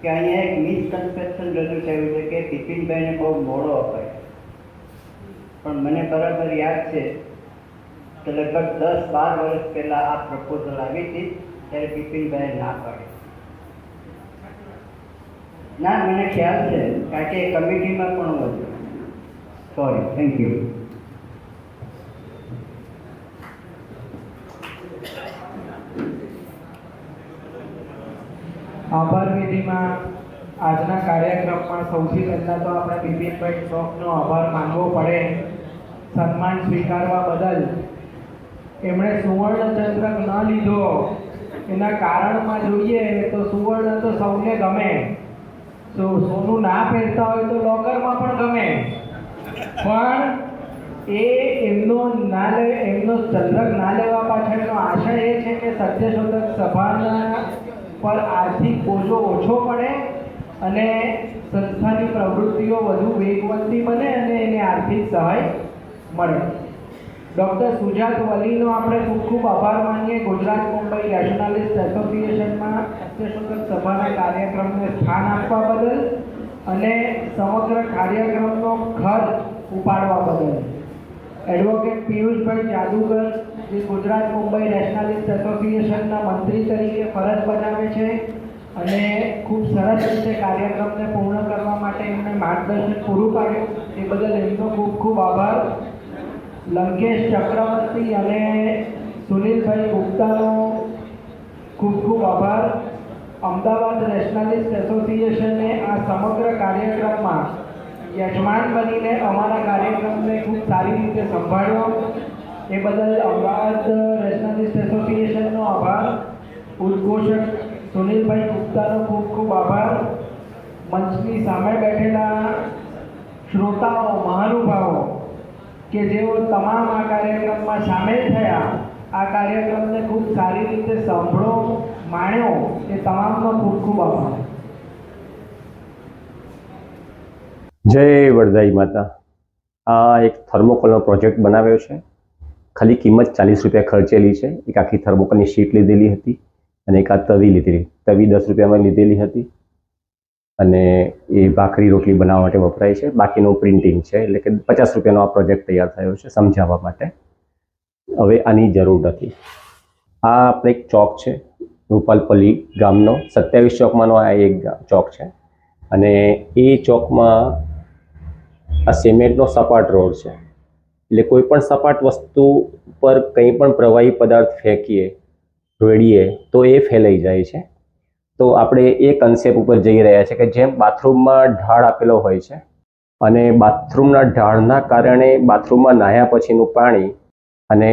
Speaker 11: કે અહીંયા એક મિસકન્સેપ્શન રજૂ થયું છે કે બિપિનભાઈને બહુ મોડો અપાય, પણ મને બરાબર યાદ છે કે લગભગ 10-12 વર્ષ પહેલાં આ પ્રપોઝલ આવી હતી ત્યારે બિપિનભાઈએ ના પાડી. ના, મને ખ્યાલ છે કારણ કે કમિટીમાં પણ હું હતો. Sorry, thank you.
Speaker 5: આભાર વિધિમાં આજના કાર્યક્રમમાં સૌથી પહેલાં તો આપણે બિપિનભાઈ શ્રોફનો આભાર માનવો પડે. સન્માન સ્વીકારવા બદલ એમણે સુવર્ણચંદ્રક ન લીધો એના કારણમાં જોઈએ તો સુવર્ણ તો સૌને ગમે, સોનું ના પહેરતા હોય તો લોકરમાં પણ ગમે, પણ એમનો ચંદ્રક ના લેવા પાછળનો આશય એ છે કે સત્યશોધક સભાના પર આર્થિક બોજો ઓછો પડે અને સંસ્થાની પ્રવૃત્તિઓ વધુ વેગવંતી બને અને એને આર્થિક સહાય મળે. ડૉક્ટર સુજાત વલીનો આપણે ખૂબ ખૂબ આભાર માનીએ. ગુજરાત મુંબઈ રેશનાલિસ્ટ એસોસિએશનમાં સત્યશોધક સભાના કાર્યક્રમને સ્થાન આપવા બદલ અને સમગ્ર કાર્યક્રમનો ખર્ચ ઉપાડવા બદલ. એડવોકેટ પિયુષભાઈ જાદુગર, જે ગુજરાત મુંબઈ રેશનાલિસ્ટ એસોસિએશનના મંત્રી તરીકે ફરજ બજાવે છે અને ખૂબ સરસ રીતે કાર્યક્રમને પૂર્ણ કરવા માટે એમણે માર્ગદર્શન પૂરું પાડ્યું, એ બદલ એમનો ખૂબ ખૂબ આભાર. લંકેશ ચક્રવર્તી અને સુનિલભાઈ ગુપ્તાનો ખૂબ ખૂબ આભાર. અમદાવાદ રેશનાલિસ્ટ એસોસિએશને આ સમગ્ર કાર્યક્રમમાં યજમાન બનીને અમારા કાર્યક્રમને ખૂબ સારી રીતે સંભાળ્યો.
Speaker 11: એ બદલ અમદાવાદ રેશનાલિસ્ટ એસોસિએશનનો આભાર, ઉદ્ઘોષક સુનિલભાઈ ગુપ્તાનો ખૂબ ખૂબ આભાર, મંચની સામે બેઠેલા શ્રોતાઓ, મહાનુભાવો કે જેઓ તમામ આ કાર્યક્રમમાં સામેલ થયા, આ કાર્યક્રમને ખૂબ સારી રીતે સાંભળો, માણ્યો, એ તમામનો ખૂબ ખૂબ આભાર.
Speaker 3: જય વરદાઈ માતા. આ એક થર્મોકોલનો પ્રોજેક્ટ બનાવ્યો છે. ખાલી કિંમત 40 રૂપિયા ખર્ચેલી છે. એક આખી થર્મોકોલની શીટ લીધેલી હતી અને એક આ તવી લીધેલી. તવી 10 રૂપિયામાં લીધેલી હતી અને એ ભાખરી રોટલી બનાવવા માટે વપરાય છે. બાકીનું પ્રિન્ટિંગ છે, એટલે કે 50 રૂપિયાનો આ પ્રોજેક્ટ તૈયાર થયો છે સમજાવવા માટે. હવે આની જરૂર નથી. આ આપણે એક ચોક છે રૂપાલપલ્લી ગામનો, 27 ચોકમાંનો આ એક ચોક છે અને એ ચોકમાં આ સિમેન્ટનો સપાટ રોડ છે. એટલે કોઈ પણ સપાટ વસ્તુ પર કંઈ પણ પ્રવાહી પદાર્થ ફેંકીએ, રેડીએ તો એ ફેલાઈ જાય છે. તો આપણે એ કન્સેપ્ટ ઉપર જઈ રહ્યા છે કે જેમ બાથરૂમમાં ઢાળ આપેલો હોય છે અને બાથરૂમના ઢાળના કારણે બાથરૂમમાં નાહ્યા પછીનું પાણી અને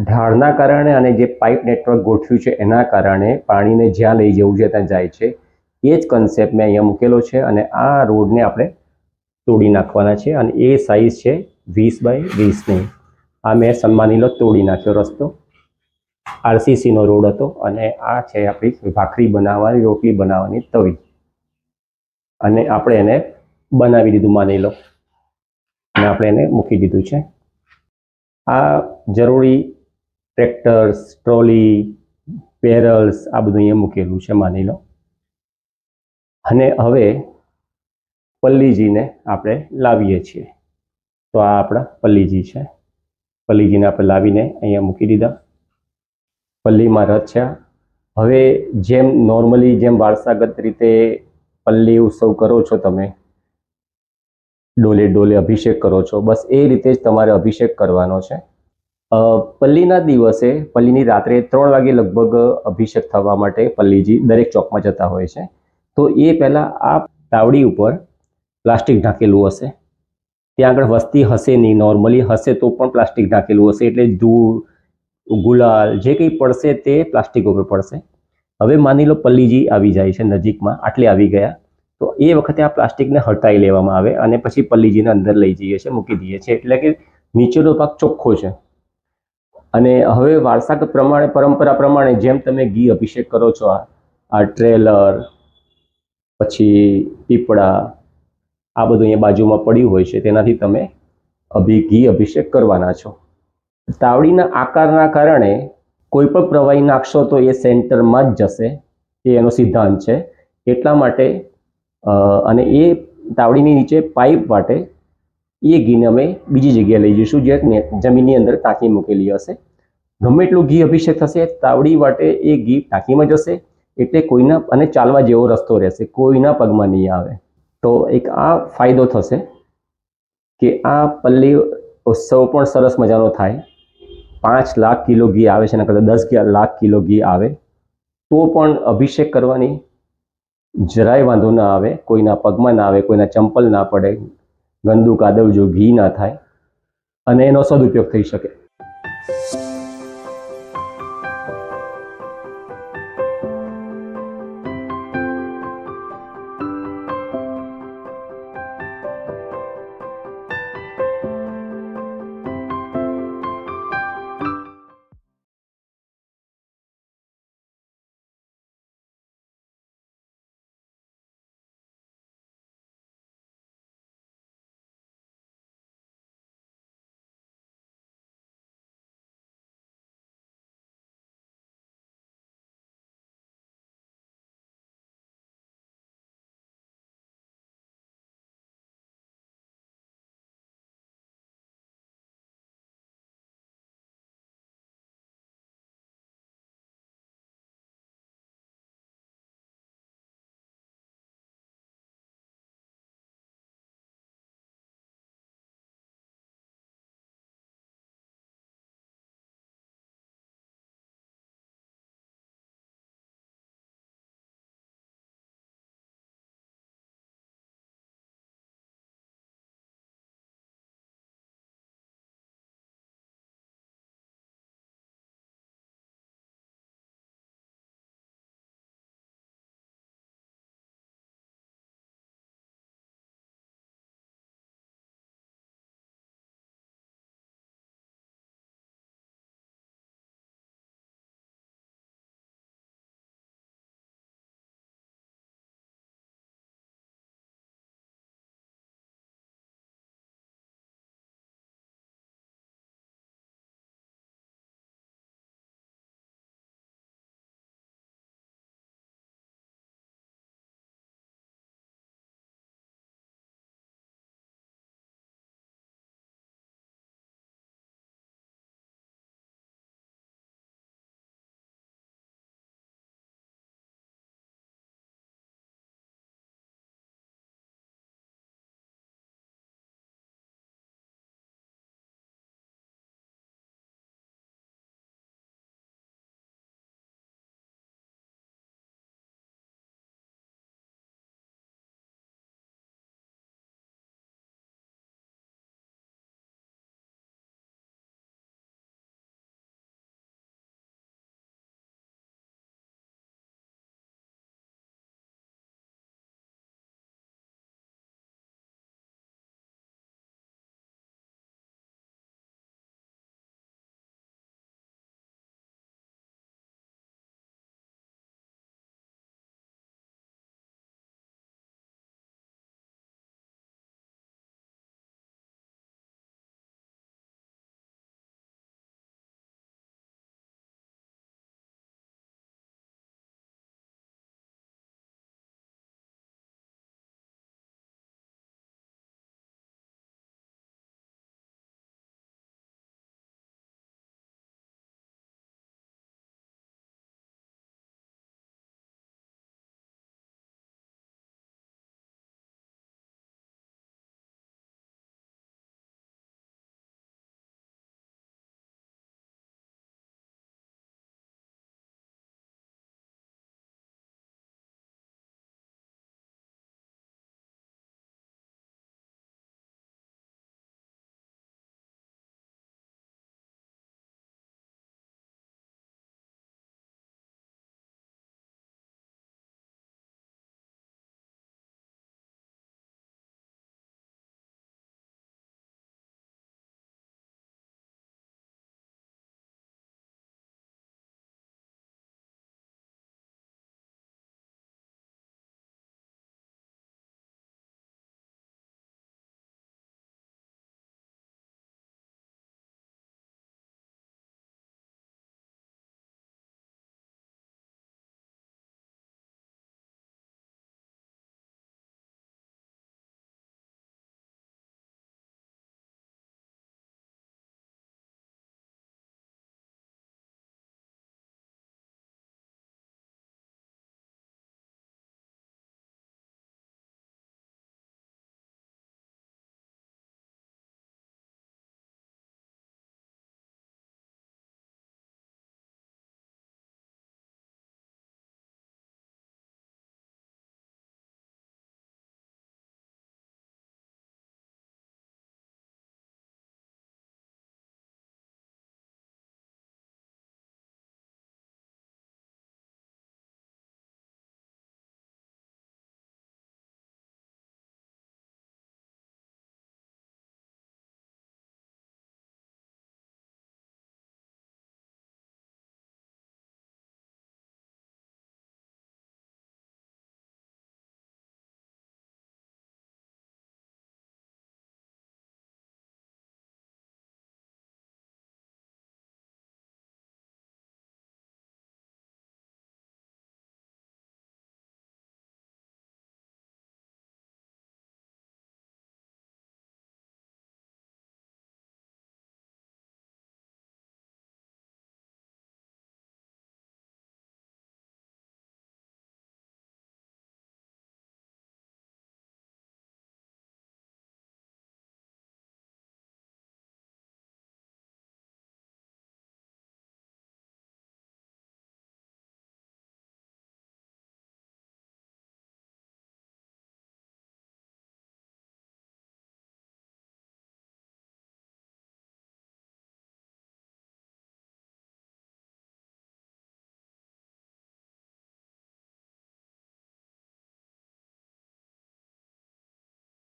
Speaker 3: ઢાળના કારણે અને જે પાઇપ નેટવર્ક ગોઠવ્યું છે એના કારણે પાણીને જ્યાં લઈ જવું છે ત્યાં જાય છે. એ જ કન્સેપ્ટ મેં અહીંયા મૂકેલો છે અને આ રોડને આપણે તોડી નાખવાના છે અને એ સાઇઝ છે 20 બાય 20ની. આ મેં સન્માની લો તોડી નાખ્યો રસ્તો. આરસીસીનો રોડ હતો અને આ છે આપણી ભાખરી બનાવવાની, રોટલી બનાવવાની તવી અને આપણે એને બનાવી દીધું માની લો અને આપણે એને મૂકી દીધું છે. આ જરૂરી ટ્રેક્ટર્સ, ટ્રોલી, બેરલ્સ આ બધું અહીંયા મૂકેલું છે માની લો. અને હવે પલ્લીજીને આપણે લાવીએ છીએ. તો આ આપણા પલ્લીજી છે. પલ્લીજીને આપણે લાવીને અહીંયા મૂકી દીધા. પલ્લીમાં રચ્યા. હવે જેમ નોર્મલી જેમ વારસાગત રીતે પલ્લી ઉત્સવ કરો છો તમે, ડોલે ડોલે અભિષેક કરો છો, બસ એ રીતે જ તમારે અભિષેક કરવાનો છે. પલ્લીના દિવસે, પલ્લીની રાત્રે 3 વાગે લગભગ અભિષેક થવા માટે પલ્લીજી દરેક ચોકમાં જતા હોય છે. તો એ પહેલાં આ તાવડી ઉપર પ્લાસ્ટિક ઢાંકેલું હશે. ત્યાં આગળ વસ્તી હશે નહીં, નોર્મલી હશે તો પણ પ્લાસ્ટિક ઢાંકેલું હશે, એટલે ધૂળ, ગુલાલ જે કંઈ પડશે તે પ્લાસ્ટિક ઉપર પડશે. હવે માની લો પલ્લીજી આવી જાય છે નજીકમાં, આટલે આવી ગયા, તો એ વખતે આ પ્લાસ્ટિકને હટાવી લેવામાં આવે અને પછી પલ્લીજીને અંદર લઈ જઈએ છીએ, મૂકી દઈએ છીએ, એટલે કે નીચેનો ભાગ ચોખ્ખો છે. અને હવે વારસાગત પ્રમાણે, પરંપરા પ્રમાણે જેમ તમે ઘી અભિષેક કરો છો, આ ટ્રેલર, પછી પીપળા, આ બધું અહીંયા બાજુમાં પડ્યું હોય છે, તેનાથી તમે ઘી અભિષેક કરવાના છો. તાવડીના આકારના કારણે કોઈ પણ પ્રવાહી નાખશો તો એ સેન્ટરમાં જ જશે, એ એનો સિદ્ધાંત છે. એટલા માટે અને એ તાવડીની નીચે પાઇપ વાટે એ ઘીને અમે બીજી જગ્યાએ લઈ જઈશું, જે જમીનની અંદર ટાંકી મૂકેલી હશે. ગમે એટલું ઘી અભિષેક થશે, તાવડી વાટે એ ઘી ટાંકીમાં જશે, એટલે કોઈના અને ચાલવા જેવો રસ્તો રહેશે, કોઈના પગમાં નહીં આવે. તો એક આ ફાયદો થશે કે આ પલ્લી ઉત્સવ પણ સરસ મજાનો થાય. 5 લાખ કિલો ઘી આવે છે, એના કરતાં 10 લાખ કિલો ઘી આવે તો પણ અભિષેક કરવાની જરાય વાંધો ના આવે, કોઈના પગમાં ના આવે, કોઈના ચંપલ ના પડે, ગંદુ કાદવ જો ઘી ના થાય અને એનો સદુપયોગ થઈ શકે.